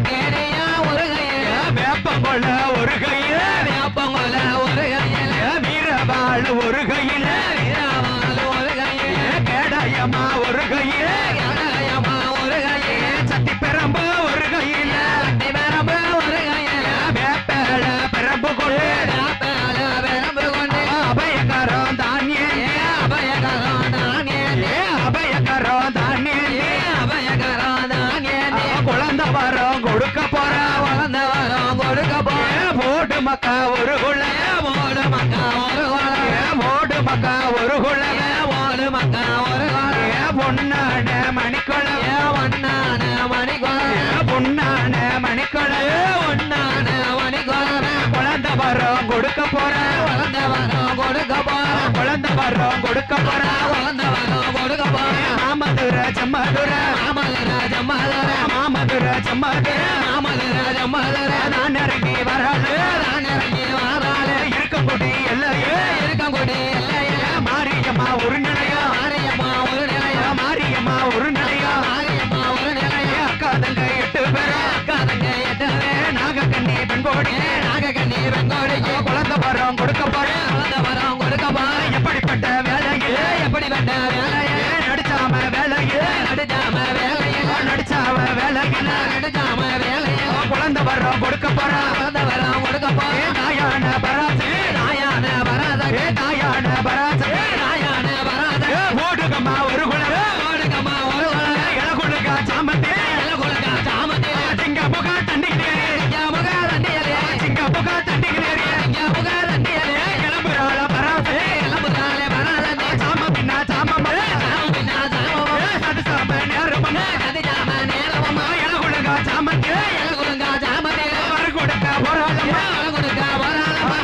[SPEAKER 2] கேடையா ஒரு கையில,
[SPEAKER 1] வேப்பம் கொள்ள ஒரு கையில,
[SPEAKER 2] வேப்பங்கொல ஒரு கையில,
[SPEAKER 1] வீரவாள் ஒரு கையில,
[SPEAKER 2] வீரவாள் ஒரு கையில,
[SPEAKER 1] கேடயமா ஒரு கையில,
[SPEAKER 2] கடையம்மா ஒரு கையில,
[SPEAKER 1] சத்தி பெரம்பு ஒரு கையில,
[SPEAKER 2] கட்டி பெரம்பு ஒரு கையில,
[SPEAKER 1] வேப்பல பெரம்பு கொண்டு,
[SPEAKER 2] வேப்பல பெரம்பு கொண்டு,
[SPEAKER 1] அபயகரம் தானியே,
[SPEAKER 2] அபயகரம் தான் ஏந்தி,
[SPEAKER 1] அபயகரம் தானியே,
[SPEAKER 2] அபயகரம் தான் ஏந்தி,
[SPEAKER 1] குழந்தை வரம் கொடுக்க போற,
[SPEAKER 2] குழந்தை வரும் கொடுக்க போற,
[SPEAKER 1] போட்டு மக்கா ஒரு குள்ள,
[SPEAKER 2] போடு மக்கா ஒரு கொலை,
[SPEAKER 1] போட்டு மக்கா ஒரு குள்ள,
[SPEAKER 2] போடு மக்கா ஒரு கொலை,
[SPEAKER 1] பொன்னான மணிக்குளம்,
[SPEAKER 2] ஒன்னான மணி கொலை,
[SPEAKER 1] பொன்னான மணிக்குளம்,
[SPEAKER 2] ஒன்னான மணி கொலை,
[SPEAKER 1] குழந்தை வரம் கொடுக்க போற,
[SPEAKER 2] குழந்தை வரும் கொடுக்க போற,
[SPEAKER 1] குழந்தை வரம் கொடுக்க போற,
[SPEAKER 2] குழந்தை வரும் கொடுக்க போற,
[SPEAKER 1] மாமதுர செம்மதுர,
[SPEAKER 2] மாமதுர மதுர,
[SPEAKER 1] மாமதுர செம்மதுர,
[SPEAKER 2] மாமதுர மதுர,
[SPEAKER 1] நான் இறங்கி வராது,
[SPEAKER 2] நான் இறங்கி வாராளே,
[SPEAKER 1] இருக்கக்கூடிய எல்லையே,
[SPEAKER 2] இருக்கங்குடி எல்லையில,
[SPEAKER 1] மாரியம்மா ஒரு நிலையா,
[SPEAKER 2] மாரியம்மா ஒரு நிலையா,
[SPEAKER 1] மாரியம்மா ஒரு நிலையா,
[SPEAKER 2] மாரியம்மா ஒரு நிலையா,
[SPEAKER 1] அக்கா தங்க 8 பேர,
[SPEAKER 2] அக்கா தங்க 8 பேர்,
[SPEAKER 1] நாகக்கண்ணி பெண்கோடி,
[SPEAKER 2] நாகக்கண்ணி வெங்கோடிக்கு
[SPEAKER 1] குழந்தை வரம் கொடுக்க போற,
[SPEAKER 2] குழந்தை வரும் கொடுக்க போற,
[SPEAKER 1] எப்படிப்பட்ட வேலையே,
[SPEAKER 2] எப்படிப்பட்ட வேலையை
[SPEAKER 1] நடிச்சாம வேலையே,
[SPEAKER 2] நடிச்சாம வேலையை
[SPEAKER 1] நடிச்சாம வேலையில,
[SPEAKER 2] நடிச்சாம வேலையை
[SPEAKER 1] குழந்தை வரம் கொடுக்க போற,
[SPEAKER 2] குழந்தை வரும் கொடுக்க போற,
[SPEAKER 1] தாயான பராசு,
[SPEAKER 2] நாயான பராதக,
[SPEAKER 1] தாயான பராசு,
[SPEAKER 2] நாயான பராதக,
[SPEAKER 1] ஓடுகம்மா ஒரு குளம்,
[SPEAKER 2] ஓடுகம்மா ஒரு கொலை,
[SPEAKER 1] இளகுளுக்கா சாமத்தே,
[SPEAKER 2] இளகுலகா சாமத்திலே,
[SPEAKER 1] சிங்க புகா தண்டிகளே,
[SPEAKER 2] முக தண்டியலே,
[SPEAKER 1] சிங்க புகா தண்டிகளே,
[SPEAKER 2] முக தண்டியலே,
[SPEAKER 1] கிளம்புறாள பராசு,
[SPEAKER 2] இளம்புதாலே பராதக,
[SPEAKER 1] சாம பின்னா சாமம்மா,
[SPEAKER 2] சாம பின்னா சாமம்,
[SPEAKER 1] சது சாம நேரமம்மா,
[SPEAKER 2] கதிஜாம நேரமம்மா,
[SPEAKER 1] இளகுளுக்கா சாமத்தே,
[SPEAKER 2] இளகுலகா சாமத்திலே,
[SPEAKER 1] வர கொடுக்க போறாளம்மா,
[SPEAKER 2] கொடுக்க போறாளம்மா,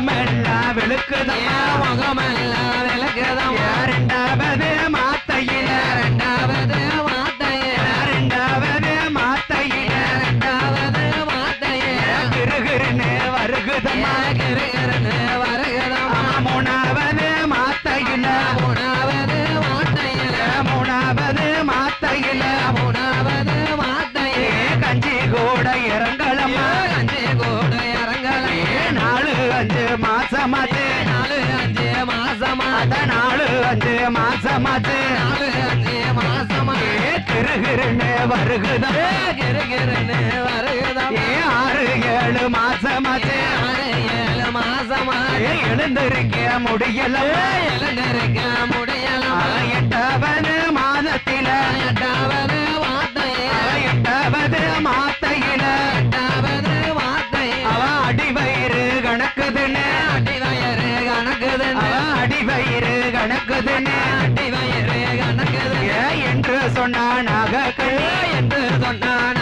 [SPEAKER 1] முகமெல்லாம் வெளுக்குதம்மா
[SPEAKER 2] முகமெல்லாம் விளக்குதம்மா
[SPEAKER 1] இரண்டாவது மாத்தையில
[SPEAKER 2] இரண்டாவது மாத்தையே
[SPEAKER 1] இரண்டாவது மாத்தையில
[SPEAKER 2] இரண்டாவது மாத்தையே
[SPEAKER 1] கிருகிருன்னு வருகுதம்மா
[SPEAKER 2] கிருகிருன்னு வருகுதம்மா
[SPEAKER 1] மூணாவது மாத்தையில
[SPEAKER 2] மூணாவது மாத்தையில
[SPEAKER 1] மூணாவது மாத்தையில
[SPEAKER 2] மூணாவது மாத்தையே
[SPEAKER 1] கஞ்சி கூட இறங்கலம்மா
[SPEAKER 2] அஞ்சு கூட இறங்கலை
[SPEAKER 1] 4-5 மாசமாச்சு
[SPEAKER 2] 4-5 மாசமா
[SPEAKER 1] அத 4-5 மாசமாச்சு
[SPEAKER 2] 4-5 மாசமா
[SPEAKER 1] கிருகிருன்னு வருகுதம்
[SPEAKER 2] கிருகிருன்னு வருகுதம்
[SPEAKER 1] 6-7 மாசமாச்சு
[SPEAKER 2] 6-7 மாசமா
[SPEAKER 1] எழுந்திருக்க முடியல
[SPEAKER 2] எழுந்திருக்க முடியலாம்
[SPEAKER 1] 8வது மாதத்தில
[SPEAKER 2] 8வது மாத்தையே
[SPEAKER 1] 8வது மாத்தையில
[SPEAKER 2] 8வது மாத்தையே
[SPEAKER 1] அவ அடிவயிறு கணக்குதுன்னு
[SPEAKER 2] அடி வயறு கணக்குது
[SPEAKER 1] அவ அடிவயிறு கணக்குதுன்னு
[SPEAKER 2] அடி வயறு கணக்குது
[SPEAKER 1] என்று சொன்னானாக
[SPEAKER 2] என்று சொன்னான்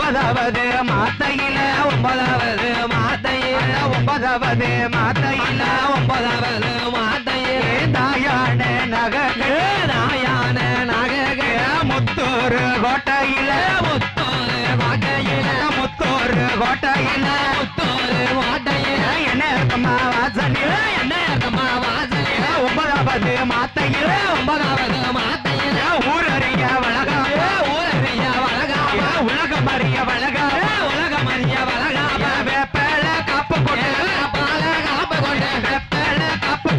[SPEAKER 1] 9வது மாத்தையில
[SPEAKER 2] 9வது மாத்தையே
[SPEAKER 1] 9வது மாத்தையில
[SPEAKER 2] 9வது மாத்தையே
[SPEAKER 1] தாயான நகர்கள்
[SPEAKER 2] நாயான நகை
[SPEAKER 1] முத்தூர் கோட்டையில
[SPEAKER 2] முத்தோரு வாட்டையில
[SPEAKER 1] முத்தூர் கோட்டையில
[SPEAKER 2] முத்தோரு வாட்டையில
[SPEAKER 1] என்ன இருக்குமா வாசனில
[SPEAKER 2] என்ன அர்த்தமா வாசலில
[SPEAKER 1] 9வது மாத்தையில
[SPEAKER 2] 9வது மாத்தையில
[SPEAKER 1] ஊரறிய வழகா
[SPEAKER 2] ஊரறிய வழகாம
[SPEAKER 1] உலகம் அறிய வழகா
[SPEAKER 2] உலகம் அறிய வழகாம
[SPEAKER 1] வேப்பல காப்பு கொண்டு
[SPEAKER 2] பால காப்பு கொண்டு
[SPEAKER 1] வேப்பல காப்பு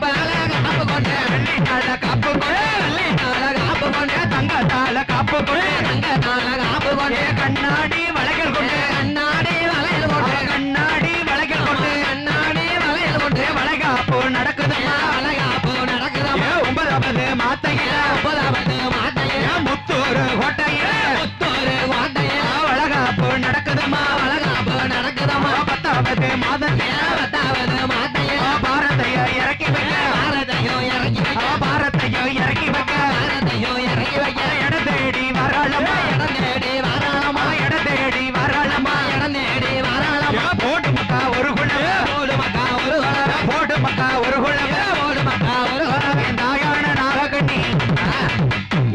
[SPEAKER 2] பால காப்பு கொண்டு
[SPEAKER 1] வெள்ளித்தாள காப்பு கொண்டு
[SPEAKER 2] வெள்ளித்தாள காப்பு கொண்டு
[SPEAKER 1] தங்கத்தாள காப்பு கொண்டு
[SPEAKER 2] தங்கத்தாள காப்பு கொண்டு
[SPEAKER 1] கண்ணாடி வளைகள் கொண்டு
[SPEAKER 2] கண்ணாடி வளையல் கொண்டு
[SPEAKER 1] கண்ணாடி வளைகள் கொண்டு
[SPEAKER 2] கண்ணாடி வளையல் கொண்டு
[SPEAKER 1] வளைகாப்பு நடக்குதுமா
[SPEAKER 2] வளைகாப்பு நடக்குதம்மா
[SPEAKER 1] 9வது மாத்தையில
[SPEAKER 2] 9வது மாத்தையில
[SPEAKER 1] முத்தூர் கோட்டையில
[SPEAKER 2] முத்தோரு வாட்டையில
[SPEAKER 1] வளைகாப்பு நடக்குதுமா
[SPEAKER 2] வளைகாப்பு நடக்குதம்மா
[SPEAKER 1] 10வது மாதத்தில
[SPEAKER 2] 10வது மாத்தையில
[SPEAKER 1] பாரதைய இறக்கி வைக்க
[SPEAKER 2] பாரதையும் இறக்கி வைக்க
[SPEAKER 1] பாரதைய இறக்கி வைக்க
[SPEAKER 2] பாரதையும் இறக்கி வைக்க
[SPEAKER 1] எட தேடி வராளமா
[SPEAKER 2] இடம் தேடி வராளமா
[SPEAKER 1] எட தேடி வராளமா
[SPEAKER 2] இடம் தேடி வராளமா
[SPEAKER 1] போடு மக்கா ஒரு குழவ
[SPEAKER 2] ஓடு மக்கா ஒரு குழவை
[SPEAKER 1] போடு மக்கா ஒரு குழவ
[SPEAKER 2] ஓடு மக்கா ஒரு குழவை
[SPEAKER 1] என் தாயான நாகக்கண்ணி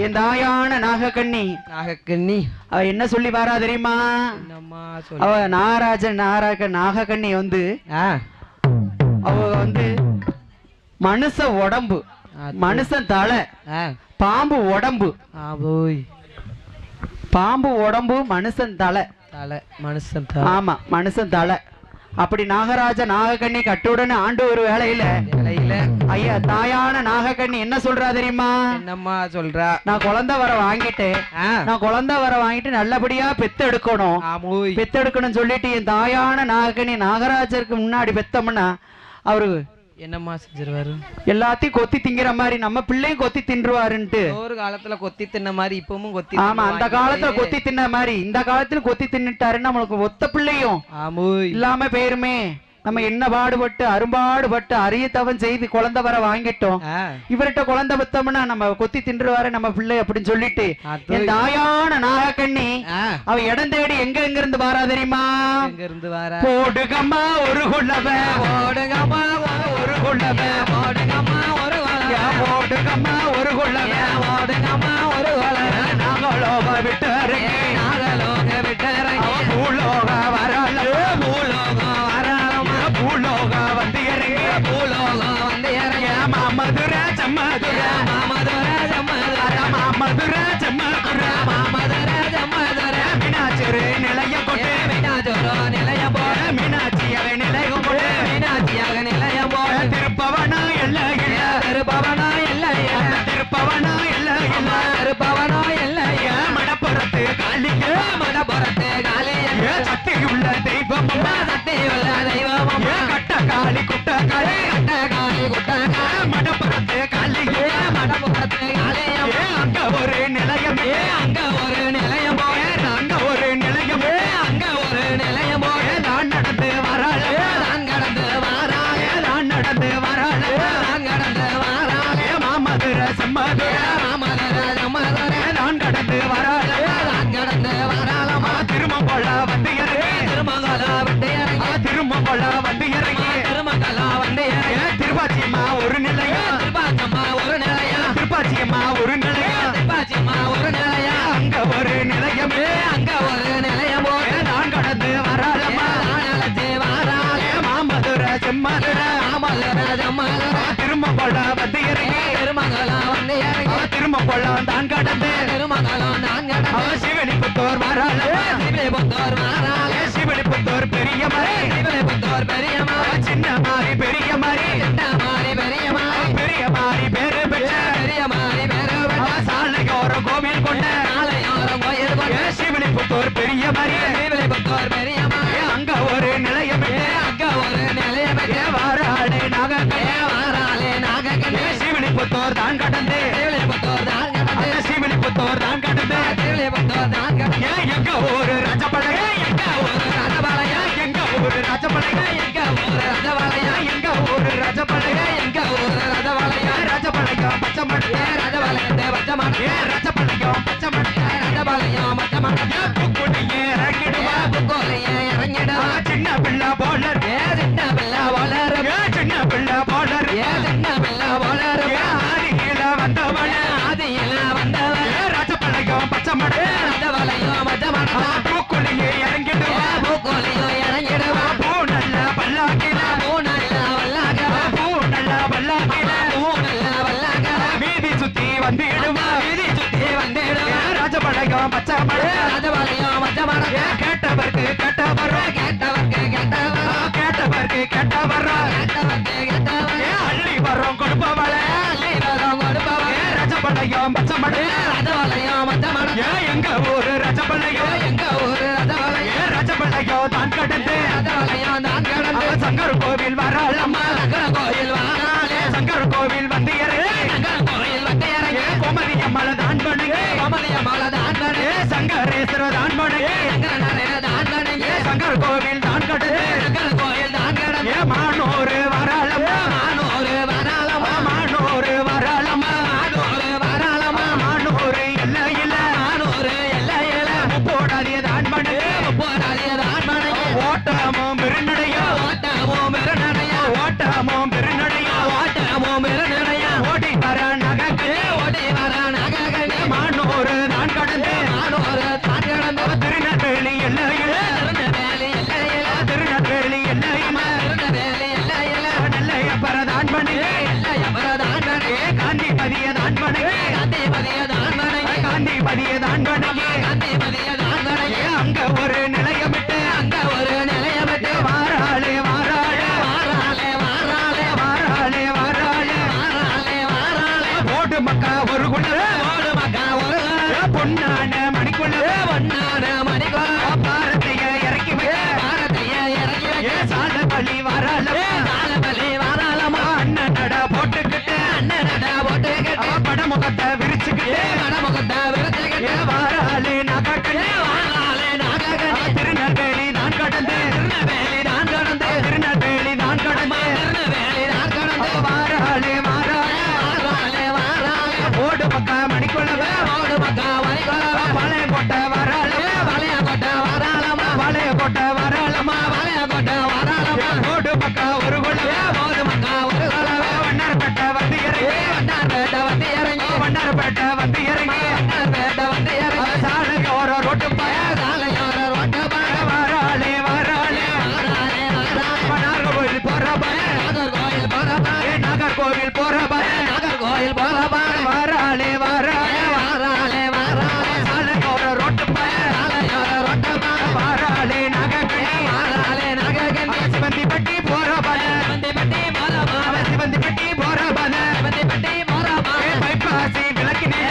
[SPEAKER 1] என் தாயான நாகக்கண்ணி
[SPEAKER 2] நாகக்கண்ணி
[SPEAKER 1] அவ என்ன சொல்லி வாரா தெரியுமா
[SPEAKER 2] என்னம்மா
[SPEAKER 1] அவ நாகக்கண்ணி வந்து அவ வந்து மனுஷ உடம்பு மனுஷன் தலை பாம்பு உடம்பு
[SPEAKER 2] போய்
[SPEAKER 1] பாம்பு உடம்பு மனுஷன் தலை
[SPEAKER 2] தலை மனுஷன்
[SPEAKER 1] ஆமா மனுஷன் தலை அப்படி நாகராஜ நாகக்கண்ணி கட்டுடன் ஆண்டு ஒரு வேளையில
[SPEAKER 2] தலையில
[SPEAKER 1] ஐயா தாயான நாகக்கண்ணி என்ன சொல்றா தெரியுமா
[SPEAKER 2] என்னம்மா சொல்றா
[SPEAKER 1] நான் குழந்தை வர வாங்கிட்டேன் நான் குழந்தை வர வாங்கிட்டு நல்லபடியா பெத்தெடுக்கணும்
[SPEAKER 2] ஆமோய்
[SPEAKER 1] பெத்தெடுக்கணும்னு சொல்லிட்டு என் தாயான நாகக்கண்ணி நாகராஜருக்கு முன்னாடி பெத்தோம்னா அவரு
[SPEAKER 2] என்னம்மா செஞ்சிருவாரு
[SPEAKER 1] எல்லாத்தையும் கொத்தி திங்கிற மாதிரி நம்ம பிள்ளையும் கொத்தி தின்றுவாருன்ட்டு
[SPEAKER 2] ஒரு காலத்துல கொத்தி தின்ன மாதிரி இப்பவும் கொத்தி
[SPEAKER 1] ஆமா அந்த காலத்துல கொத்தி தின்ன மாதிரி இந்த காலத்துல கொத்தி தின்னுட்டாரு நம்மளுக்கு ஒத்த பிள்ளையும்
[SPEAKER 2] ஆமோய்
[SPEAKER 1] இல்லாம போயிருமே நம்ம என்ன பாடுபட்டு அரும்பாடுபட்டு அரிய தவம் செய்து குழந்தை வர வாங்கிட்டோம் இவர்கிட்ட குழந்தை பெத்தோம்னா நம்ம கொத்தி தின்றுவாரு நம்ம பிள்ளை அப்படின்னு சொல்லிட்டு என் தாயான நாகக்கண்ணி அவ இடம் தேடி எங்க இருந்து வாரா தெரியுமா
[SPEAKER 2] எங்க இருந்து வாரா
[SPEAKER 1] போடுகம்மா ஒரு குள்ளவ
[SPEAKER 2] ஓடுங்கம்மா
[SPEAKER 1] ஒரு குள்ளவ
[SPEAKER 2] ஓடுங்கம்மா ஒரு வள
[SPEAKER 1] போடுகம்மா ஒரு குள்ளவ
[SPEAKER 2] ஓடுங்கம்மா ஒரு வள
[SPEAKER 1] நாங்களோக விட்டு
[SPEAKER 2] நாகலோக விட்டு
[SPEAKER 1] பூலோக வரல
[SPEAKER 2] பூலோகம் வராளமா
[SPEAKER 1] பூலோக வந்து இறங்கி
[SPEAKER 2] பூலோகம் வந்து இறங்க
[SPEAKER 1] மாமதுர செம்மதுர
[SPEAKER 2] மாமதுர ஜம்மதுர
[SPEAKER 1] மாமதுர செம்மதுர
[SPEAKER 2] மாமதுர ஜம்மதுர
[SPEAKER 1] மீனாட்சி நிலையம் கொண்டு
[SPEAKER 2] மீனாட்சியோ நிலையம் போட
[SPEAKER 1] மீனாட்சியாக நிலையம் கொண்டு
[SPEAKER 2] மீனாட்சியாக நிலையம் போட
[SPEAKER 1] திருப்பவனா இல்ல இல்ல
[SPEAKER 2] திருப்பவனோ இல்லை
[SPEAKER 1] திருப்பவனா இல்ல இல்ல
[SPEAKER 2] திருப்பவனோ இல்லை
[SPEAKER 1] மடப்புறத்து காளிய
[SPEAKER 2] மடப்புறத்து காளிய
[SPEAKER 1] சக்தி உள்ள தெய்வம்
[SPEAKER 2] சக்தி உள்ள தெய்வம்
[SPEAKER 1] கட்ட காளி குட்ட காளி
[SPEAKER 2] கட்ட காளி குட்ட
[SPEAKER 1] மடப்புறத்து காளிய
[SPEAKER 2] மடப்புறத்து காளியம்
[SPEAKER 1] அங்க ஒரு நிலையம்
[SPEAKER 2] அங்க ஒரு நிலையம் போய
[SPEAKER 1] அங்க ஒரு நிலையம்
[SPEAKER 2] அங்க ஒரு நிலையம் போய
[SPEAKER 1] நான் நடந்து வராள
[SPEAKER 2] நான் கடந்து வாராய
[SPEAKER 1] நான் நடந்து வராள
[SPEAKER 2] நான் கடந்து வாராய
[SPEAKER 1] மாமதுர செம்மதுர
[SPEAKER 2] மாமதுர ஜம்மதுர
[SPEAKER 1] நான் கடந்து வராள
[SPEAKER 2] நான் கடந்து வாராளமா
[SPEAKER 1] திருமங்கொள்ள வந்து இறங்கி
[SPEAKER 2] திருமங்கல விட்டு இறங்கி
[SPEAKER 1] திருமங்கொள்ள வந்து இறங்கி
[SPEAKER 3] அம்மா ஒரு நிலையா
[SPEAKER 2] பாச்சியம்மா ஒரு நிலையா
[SPEAKER 3] அங்க ஒரு நிலையமே
[SPEAKER 2] அங்க ஒரு நிலையம் போட்டு
[SPEAKER 3] நான் கடந்து வராதம்மா
[SPEAKER 2] நானே வாராளே
[SPEAKER 3] மாமதுரை செம்மதுரை
[SPEAKER 2] மாமல்லராஜம்மல்லரா
[SPEAKER 3] திரும்ப கொள்ள வந்து இறங்கி
[SPEAKER 2] திருமங்கலம் வந்து இறங்கி
[SPEAKER 3] திரும்ப கொள்ளாம் தான் கடந்து
[SPEAKER 2] திருமங்கலம் நான் கடந்து
[SPEAKER 3] சிவலிபுத்தூர் வராளே
[SPEAKER 2] சிவலிபுத்தூர் வாராளே
[SPEAKER 3] சிவலிபுத்தூர் பெரிய மலை
[SPEAKER 2] சிவலிபுத்தூர் பெரிய மாறி
[SPEAKER 3] சின்ன மாறி பெரிய மாறி
[SPEAKER 2] சின்ன மாறி பெரிய மாறி
[SPEAKER 3] பெரிய மாறி பேரு பெற்ற
[SPEAKER 2] பெரிய மாறி வேறு
[SPEAKER 3] சாலையோர கோவில் கொண்ட
[SPEAKER 2] நாளையோரம் கோயில் கொண்டு
[SPEAKER 3] சிவலிபுத்தூர் பெரிய மாறி
[SPEAKER 2] சிவலிபுத்தூர் பெரிய மாறி
[SPEAKER 3] அங்க ஒரு நிலையமே
[SPEAKER 2] அங்க ஒரு நிலையம்
[SPEAKER 3] வாராளே நாகக்கே
[SPEAKER 2] வாராளே நாகக்கண்ணே
[SPEAKER 3] சிவலிபுத்தூர் தான் கடந்து
[SPEAKER 2] சிவலிபுத்தூர் தான் கடந்து
[SPEAKER 3] சிவலிபுத்தூர் தான் கடந்து
[SPEAKER 2] சிவலிபுத்தூர் தான் கடந்து
[SPEAKER 3] எங்க ஒரு ராஜபலக
[SPEAKER 2] எங்க ஒரு ரதபாளையா
[SPEAKER 3] எங்க ஒரு ராஜபலக
[SPEAKER 2] எங்க ஒரு ரதபாளையா
[SPEAKER 3] எங்க ஒரு ராஜபலக
[SPEAKER 2] எங்க ஒரு ரதபாளையா
[SPEAKER 3] ராஜபலகம் பச்சை மணி
[SPEAKER 2] ரதபாளையத்தை பச்சை மணி
[SPEAKER 3] ராஜபலகம் பச்சை மணி
[SPEAKER 2] ரதபாளையம் பச்சை மணி
[SPEAKER 3] புக்குடியே இறங்கிடுவா
[SPEAKER 2] புக்கோலையே இறங்கிடுவா
[SPEAKER 3] சின்ன பிள்ளை போலர்
[SPEAKER 2] சின்ன பிள்ளை வளரும்
[SPEAKER 3] சின்ன பிள்ளை போலர்
[SPEAKER 2] சின்ன பிள்ளை வளரும்
[SPEAKER 3] ஆதியில வந்தவன
[SPEAKER 2] ஆதியில வந்தவன்
[SPEAKER 3] ராஜபலகம் பச்சை மணி
[SPEAKER 2] ரதபாளையம் பச்சை மணி
[SPEAKER 3] புக்குடியே இறங்கிடுவா
[SPEAKER 2] பூக்கோலையும் இறங்கிடுவா
[SPEAKER 3] பூ நல்ல பல்லாக்கில
[SPEAKER 2] பூநல்ல வல்லாக
[SPEAKER 3] பூ நல்ல பல்லாக்கில
[SPEAKER 2] பூநல்ல வல்லாக
[SPEAKER 3] வீதி சுத்தி வந்திடுவா
[SPEAKER 2] வீதி சுத்தி வந்திடுவா
[SPEAKER 3] ராஜபலகம் பச்சை மணி
[SPEAKER 2] ரதபாளையம் பச்சை மணி
[SPEAKER 3] கேட்டவர்க்கு கேட்டவரா
[SPEAKER 2] கேட்டவர்க்கு கேட்டவரா
[SPEAKER 3] கேட்டவர்க்கு கேட்டவரா
[SPEAKER 2] கேட்டவர்க்கு கேட்டவரா
[SPEAKER 3] அள்ளி வரோம் கொடுப்பவள
[SPEAKER 2] அள்ளிவரம் கொடுப்பவன்
[SPEAKER 3] ரஜபலயம் பச்சமடை
[SPEAKER 2] ரதபாளையம் பச்சை மணி
[SPEAKER 3] எங்க ஊரு ரஜபலயம்
[SPEAKER 2] எங்க ஊரு ரதபாளையம்
[SPEAKER 3] ரஜபலயம் தான் கடந்து
[SPEAKER 2] ரதபாளையம் தான் கடந்து
[SPEAKER 3] சங்கர் கோவில் வராளம்மா
[SPEAKER 2] சங்கர கோயில் வாராளே
[SPEAKER 3] சங்கர் கோவில் வந்து இறங்கி
[SPEAKER 2] சங்கர கோயில் வந்து இறங்கி
[SPEAKER 3] கோமதி அம்மள தான் பண்ணுங்க
[SPEAKER 2] கோமலிய மாலை தான் பண்ணி
[SPEAKER 3] சங்கரேஸ்வர தான் பண்ணுங்க
[SPEAKER 2] சங்கர நிறைய தான் பண்ணி
[SPEAKER 3] சங்கர் கோவில் தான் கடந்து
[SPEAKER 2] சங்கர கோயில் தான் கடந்து
[SPEAKER 3] மானூரு வராளம்மா
[SPEAKER 2] மானூரு வராளமா
[SPEAKER 3] மானூரு வராளம்மா
[SPEAKER 2] மானூரு வராளமா
[SPEAKER 3] மானூரு இல்ல இல்ல
[SPEAKER 2] மானூரு எல்லை எல்லை
[SPEAKER 3] போடாதே தான் பண்ணுங்க
[SPEAKER 2] போராளிய தான் பண்ணி
[SPEAKER 3] ஓட்டமும் பெருநடையா
[SPEAKER 2] ஓட்டமும் பெருநடையா
[SPEAKER 3] ஓட்டமும் பெருநடையா
[SPEAKER 2] ஓட்டமும் பெருநடையா
[SPEAKER 3] ஓடி வர நகக்கு
[SPEAKER 2] ஓடி வர நககனே
[SPEAKER 3] மானூரு தான் கடந்து
[SPEAKER 2] மானூரு தான் கடந்து
[SPEAKER 3] திருநெல்வேலி எல்லையில
[SPEAKER 2] திருநெல்வேலி எல்லை எல்லை
[SPEAKER 3] திருநெல்வேலி எல்லையில
[SPEAKER 2] திருநெல்வேலி எல்லை எல்லை
[SPEAKER 3] நெல்லையப்பர தான் பண்ணுங்க
[SPEAKER 2] எல்லையப்பர தான் பண்ணி
[SPEAKER 3] காந்திபதிய தான் பண்ணுங்க
[SPEAKER 2] காந்திமதிய தான் பண்ணி
[SPEAKER 3] காந்திபதிய தான் பண்ணுங்க
[SPEAKER 2] காந்திமதிய தான் பண்ணி
[SPEAKER 3] அங்க ஒரு நிலையமிட்டு
[SPEAKER 2] அங்க ஒரு நிலையமிட்டு
[SPEAKER 3] வாராளே வாராளே
[SPEAKER 2] வாராளே வாராளே
[SPEAKER 3] வாராளே வாராளே
[SPEAKER 2] வாராளே வாராளே
[SPEAKER 3] ஓடு மக்கா ஒரு குள்ள
[SPEAKER 2] ஓடு மக்கா ஒரு
[SPEAKER 3] பொன்னான மணிக்குள்ள
[SPEAKER 2] பொன்னான மணிக்கோல
[SPEAKER 3] பாரதிய இறக்கி வைக்க
[SPEAKER 2] பாரதிய இறங்கி வைக்க
[SPEAKER 3] சால பலி வராளே
[SPEAKER 2] காலபலி வாராளமா
[SPEAKER 3] அண்ணன் நட போட்டுக்கிட்டு
[SPEAKER 2] அண்ணனடா போட்டுக்கிட்டு
[SPEAKER 3] படமுகத்தை விரிச்சுக்கிட்டு
[SPEAKER 2] மடமுகத்தை விருத்துக்கிட்டு
[SPEAKER 3] வாராளே நகட்டு
[SPEAKER 2] வாராளே நாககனே
[SPEAKER 3] திருநெல்வேலி தான் கடந்து
[SPEAKER 2] திருநெல்வேலி தான் கடந்து
[SPEAKER 3] திருநெல்வேலி தான் கடந்து
[SPEAKER 2] திருநெல்வேலி தான் கடந்து
[SPEAKER 3] வாராளே வாராளே
[SPEAKER 2] வாராளே வாராளே
[SPEAKER 3] ஓடு மக்கா மணிக்குள்ளவே
[SPEAKER 2] ஓடு மக்கா மணிக்கோல
[SPEAKER 3] பழைய கொட்டை வராளே
[SPEAKER 2] வளைய கொட்ட வாராளமா
[SPEAKER 3] பழைய கொட்டை வராளமா
[SPEAKER 2] வளைய கொட்ட வாராளமா
[SPEAKER 3] ஓடு மக்கா ஒரு குள்ளவே
[SPEAKER 2] ஓடு மக்கா ஒரு கொலவே
[SPEAKER 3] வண்ணார்பேட்டை வந்து இறங்கி
[SPEAKER 2] வண்ணார்பேட்டை வந்து இறங்கி
[SPEAKER 3] வண்ணார்பேட்டை வந்து இறங்கி
[SPEAKER 2] வண்ணார்பேட்டை வந்து இறங்கி
[SPEAKER 3] சாலையோர ரோட்டு பய
[SPEAKER 2] சாலையோர ரோட்டு பாட
[SPEAKER 3] வாராளே வாராளே
[SPEAKER 2] வாராளே வாராளே
[SPEAKER 3] நாகர்கோவில் போற பய
[SPEAKER 2] நாகர்கோயில் போற பாட
[SPEAKER 3] நாகர்கோவில் போற பய
[SPEAKER 2] நாகர்கோயில் போற பாட
[SPEAKER 3] வாராளே வாராளே
[SPEAKER 2] வாராளே வாராளே
[SPEAKER 3] சாலையோர ரோட்டு பய
[SPEAKER 2] சாலையோர ரோட்டு பாட
[SPEAKER 3] வாராளே நகை
[SPEAKER 2] வாராளே நககனே
[SPEAKER 3] சிவந்தி பட்டி போற பய
[SPEAKER 2] சிவந்திப்பட்டி போற பாட
[SPEAKER 3] சிவந்தி பட்டி போற பய
[SPEAKER 2] சிவந்திப்பட்டி போற பாட
[SPEAKER 3] பைப்பாசி விளக்கினே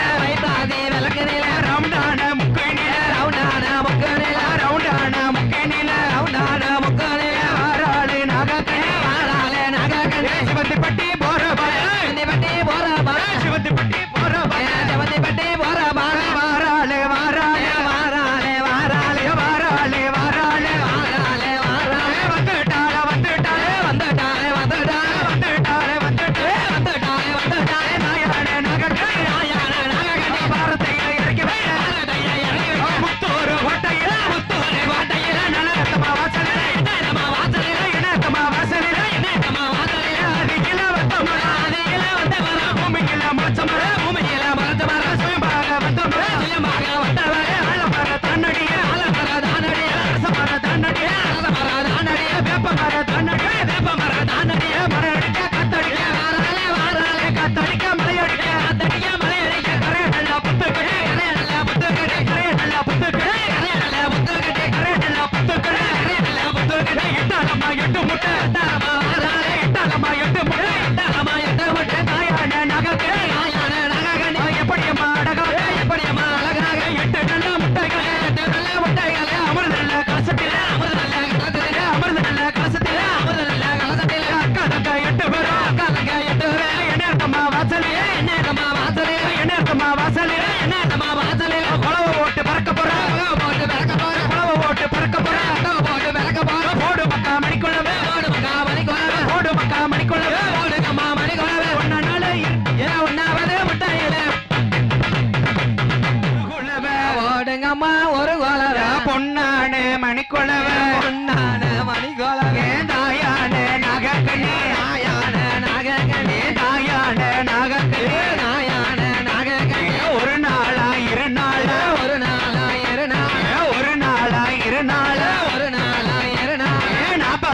[SPEAKER 2] குலவம்மா ஒரு குலவ
[SPEAKER 3] பொன்னான மணிக்குளவ
[SPEAKER 2] பொன்னான மணிக்குலவ
[SPEAKER 3] தாயான நகக்கண்ணி
[SPEAKER 2] நாயான நாகக்கண்ணி
[SPEAKER 3] தாயான நகக்கண்ணி
[SPEAKER 2] நாயான நாகக்கண்ணி
[SPEAKER 3] ஒரு நாளா இரு நாளா
[SPEAKER 2] ஒரு நாளா இரு நாளா
[SPEAKER 3] ஒரு நாளா இரு நாளா
[SPEAKER 2] ஒரு நாளா இரு நாளா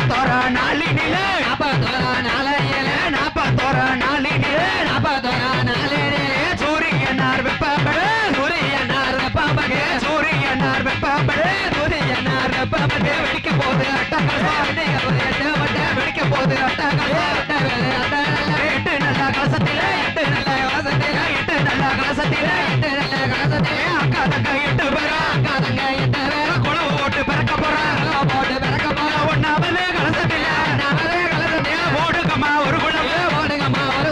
[SPEAKER 3] 41 நாளினில
[SPEAKER 2] 41 நாளையில
[SPEAKER 3] 41 நாளினில
[SPEAKER 2] 41 நாளிலே
[SPEAKER 3] சூரியனார் வெப்பப்பட
[SPEAKER 2] சூரியனார் வெப்பப்பட
[SPEAKER 3] சூரியனார் வெப்பப்பட
[SPEAKER 2] சூரியனார் வெப்பப்பட வெடிக்க போது அட்டகசா வெடிக்க போது அட்டகசா
[SPEAKER 3] எட்டு நல்ல கலசத்தில
[SPEAKER 2] எட்டு நல்ல வாசத்தில
[SPEAKER 3] எட்டு நல்ல கலசத்தில
[SPEAKER 2] எட்டு நல்ல கலசத்தில
[SPEAKER 3] அக்கா தங்க 8 பேரா
[SPEAKER 2] அக்கா தங்க 8 பேர்
[SPEAKER 3] குளவு போட்டு பிறக்க போறா
[SPEAKER 2] போட்டு பிறக்க போறா
[SPEAKER 3] ஒன்னாவது கலசத்தில
[SPEAKER 2] நாமதே கலசத்தில
[SPEAKER 3] ஓடுகம்மா ஒரு குளவு
[SPEAKER 2] ஓடுங்கம்மா ஒரு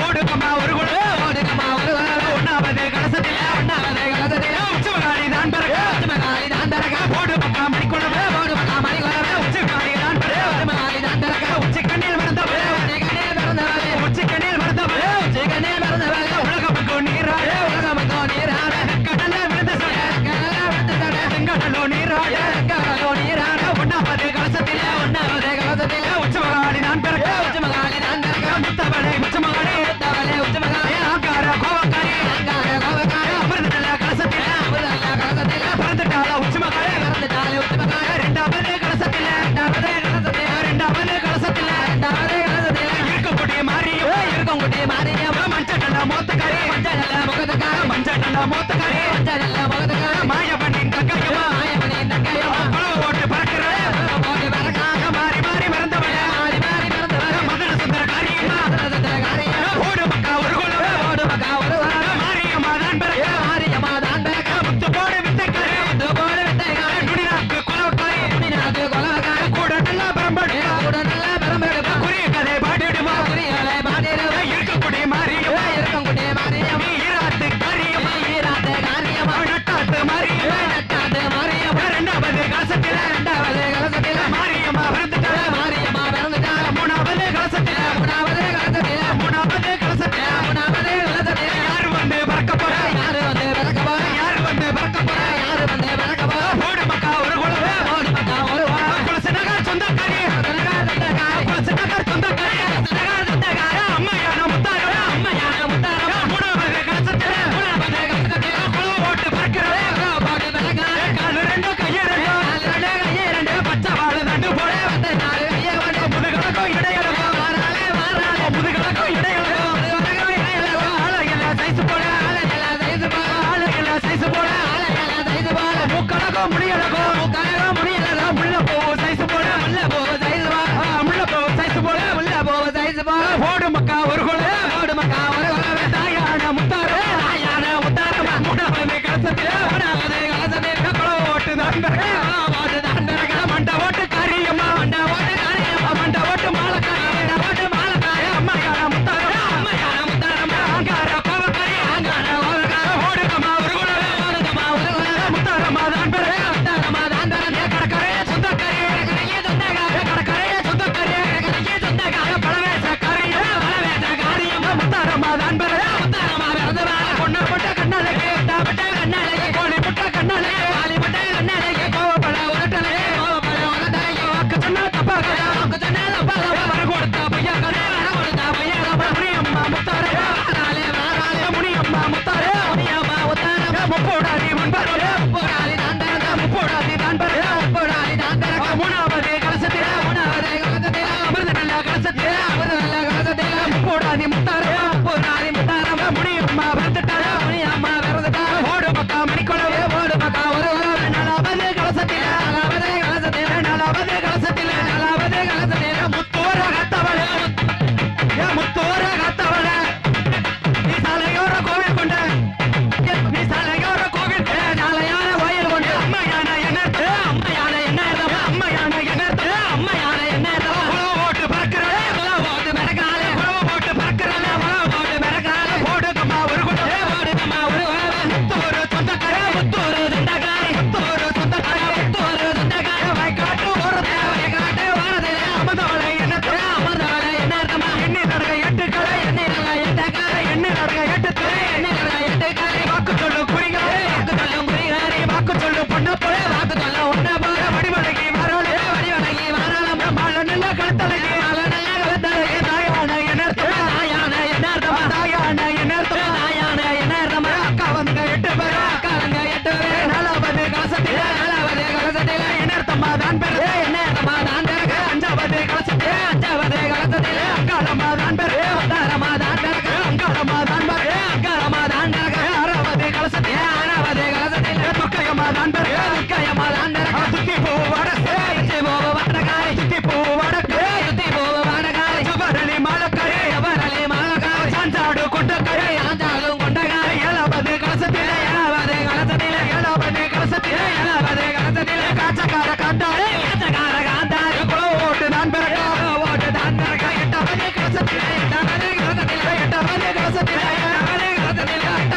[SPEAKER 3] ஓடுகம்மா ஒரு குளவு
[SPEAKER 2] ஓடுங்கம்மா ஒரு
[SPEAKER 3] ஒன்னாவது கலசத்தில
[SPEAKER 2] ஒன்னாவது கலசத்தில
[SPEAKER 3] உச்சமகாளி தான் பிறக்க
[SPEAKER 2] உச்சமகாளி தான் பிறக்க
[SPEAKER 3] ஓடு பக்கா மணிக்குளவு
[SPEAKER 2] ஓடு பக்கா மணிக்குளவு
[SPEAKER 3] உச்சமகாளி தான் பிறக்க
[SPEAKER 2] உச்சமகாளி தான் பிறக்க
[SPEAKER 3] உச்சி கண்ணில் மறந்தவளே
[SPEAKER 2] உச்சிகண்ணில் பிறந்தவளே
[SPEAKER 3] உச்சி கண்ணில் மறந்தவளே
[SPEAKER 2] உச்சிகண்ணில் பிறந்தவளே
[SPEAKER 3] உலகமுக்கு நீராட
[SPEAKER 2] உலகமுக்கோ நீராட
[SPEAKER 3] கடல விழுந்த சட
[SPEAKER 2] கடல விட்டு தட
[SPEAKER 3] செங்கடலோ நீராட
[SPEAKER 2] கடலோ நீராட
[SPEAKER 3] ஒன்னாவது கலசத்தில
[SPEAKER 2] ஒன்னாவது கலசத்தில
[SPEAKER 3] உச்சமகாளி தான் பிறக்க
[SPEAKER 2] உச்சமகாளி தான் பிறக்க
[SPEAKER 3] முத்தவளை உச்சமகாளி
[SPEAKER 2] முத்தவளே உச்சமகாளி
[SPEAKER 3] ஆங்கார கோவக்காரி
[SPEAKER 2] அங்கார கோபக்கார
[SPEAKER 3] அமிர்த நல்ல கலசத்தில
[SPEAKER 2] அமிர்தல்ல கலசத்தில
[SPEAKER 3] பிறந்துட்டாள உச்சமகாளி
[SPEAKER 2] பிறந்துட்டாலே உச்சமகாளி
[SPEAKER 3] ரெண்டாவது கலசத்தில
[SPEAKER 2] இரண்டாவது கலசத்தில
[SPEAKER 3] ரெண்டாவது கலசத்தில
[SPEAKER 2] இரண்டாவது கலசத்தில
[SPEAKER 3] இருக்கக்கூடிய மாரியம்
[SPEAKER 2] இருக்கங்குடி மாரியம்மா
[SPEAKER 3] மஞ்சள் நல்ல மூத்தக்காரி
[SPEAKER 2] மஞ்சள் நல்ல முகத்துக்கார
[SPEAKER 3] மஞ்சள் நல்ல மூத்தக்காரி
[SPEAKER 2] மஞ்சள் நல்ல முகத்துக்கார
[SPEAKER 3] மாயவனின் தங்கையம்மா
[SPEAKER 2] மாயமணி தங்கையம்மா
[SPEAKER 3] குளவு ஓட்டு பறக்கிற
[SPEAKER 2] போட்டு பறக்காக
[SPEAKER 3] மாறி மாறி மறந்தவள
[SPEAKER 2] மாறி மாறி பிறந்தவர
[SPEAKER 3] மதுர சுந்தர காரியம்மா ஓடு பக்கா ஒரு குளவு
[SPEAKER 2] ஓடு பக்கா ஒரு
[SPEAKER 3] மாரியம்மா தான் பிறக்க
[SPEAKER 2] மாரியம்மா தான் பிறக்க
[SPEAKER 3] முத்து போடு வித்தைக்காரி
[SPEAKER 2] முத்து போடு வித்தைக்கார
[SPEAKER 3] நுடிநாக்கு குலவக்காரி
[SPEAKER 2] குடிநாக்கு கொலவக்கார
[SPEAKER 3] கூட நல்லா பரம்படுவா
[SPEAKER 2] கூட நல்ல பெரும்பெடுப்பா
[SPEAKER 3] குறிய கதை பாடிடுவா
[SPEAKER 2] குறிகளை பாடிடுவா
[SPEAKER 3] இருக்கக்கூடிய மாரியம்மா
[SPEAKER 2] இருக்கங்குடி மாரியம்மா
[SPEAKER 3] ஈராத்து காரியம்மா
[SPEAKER 2] ஈராத்த காரி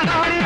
[SPEAKER 3] தானே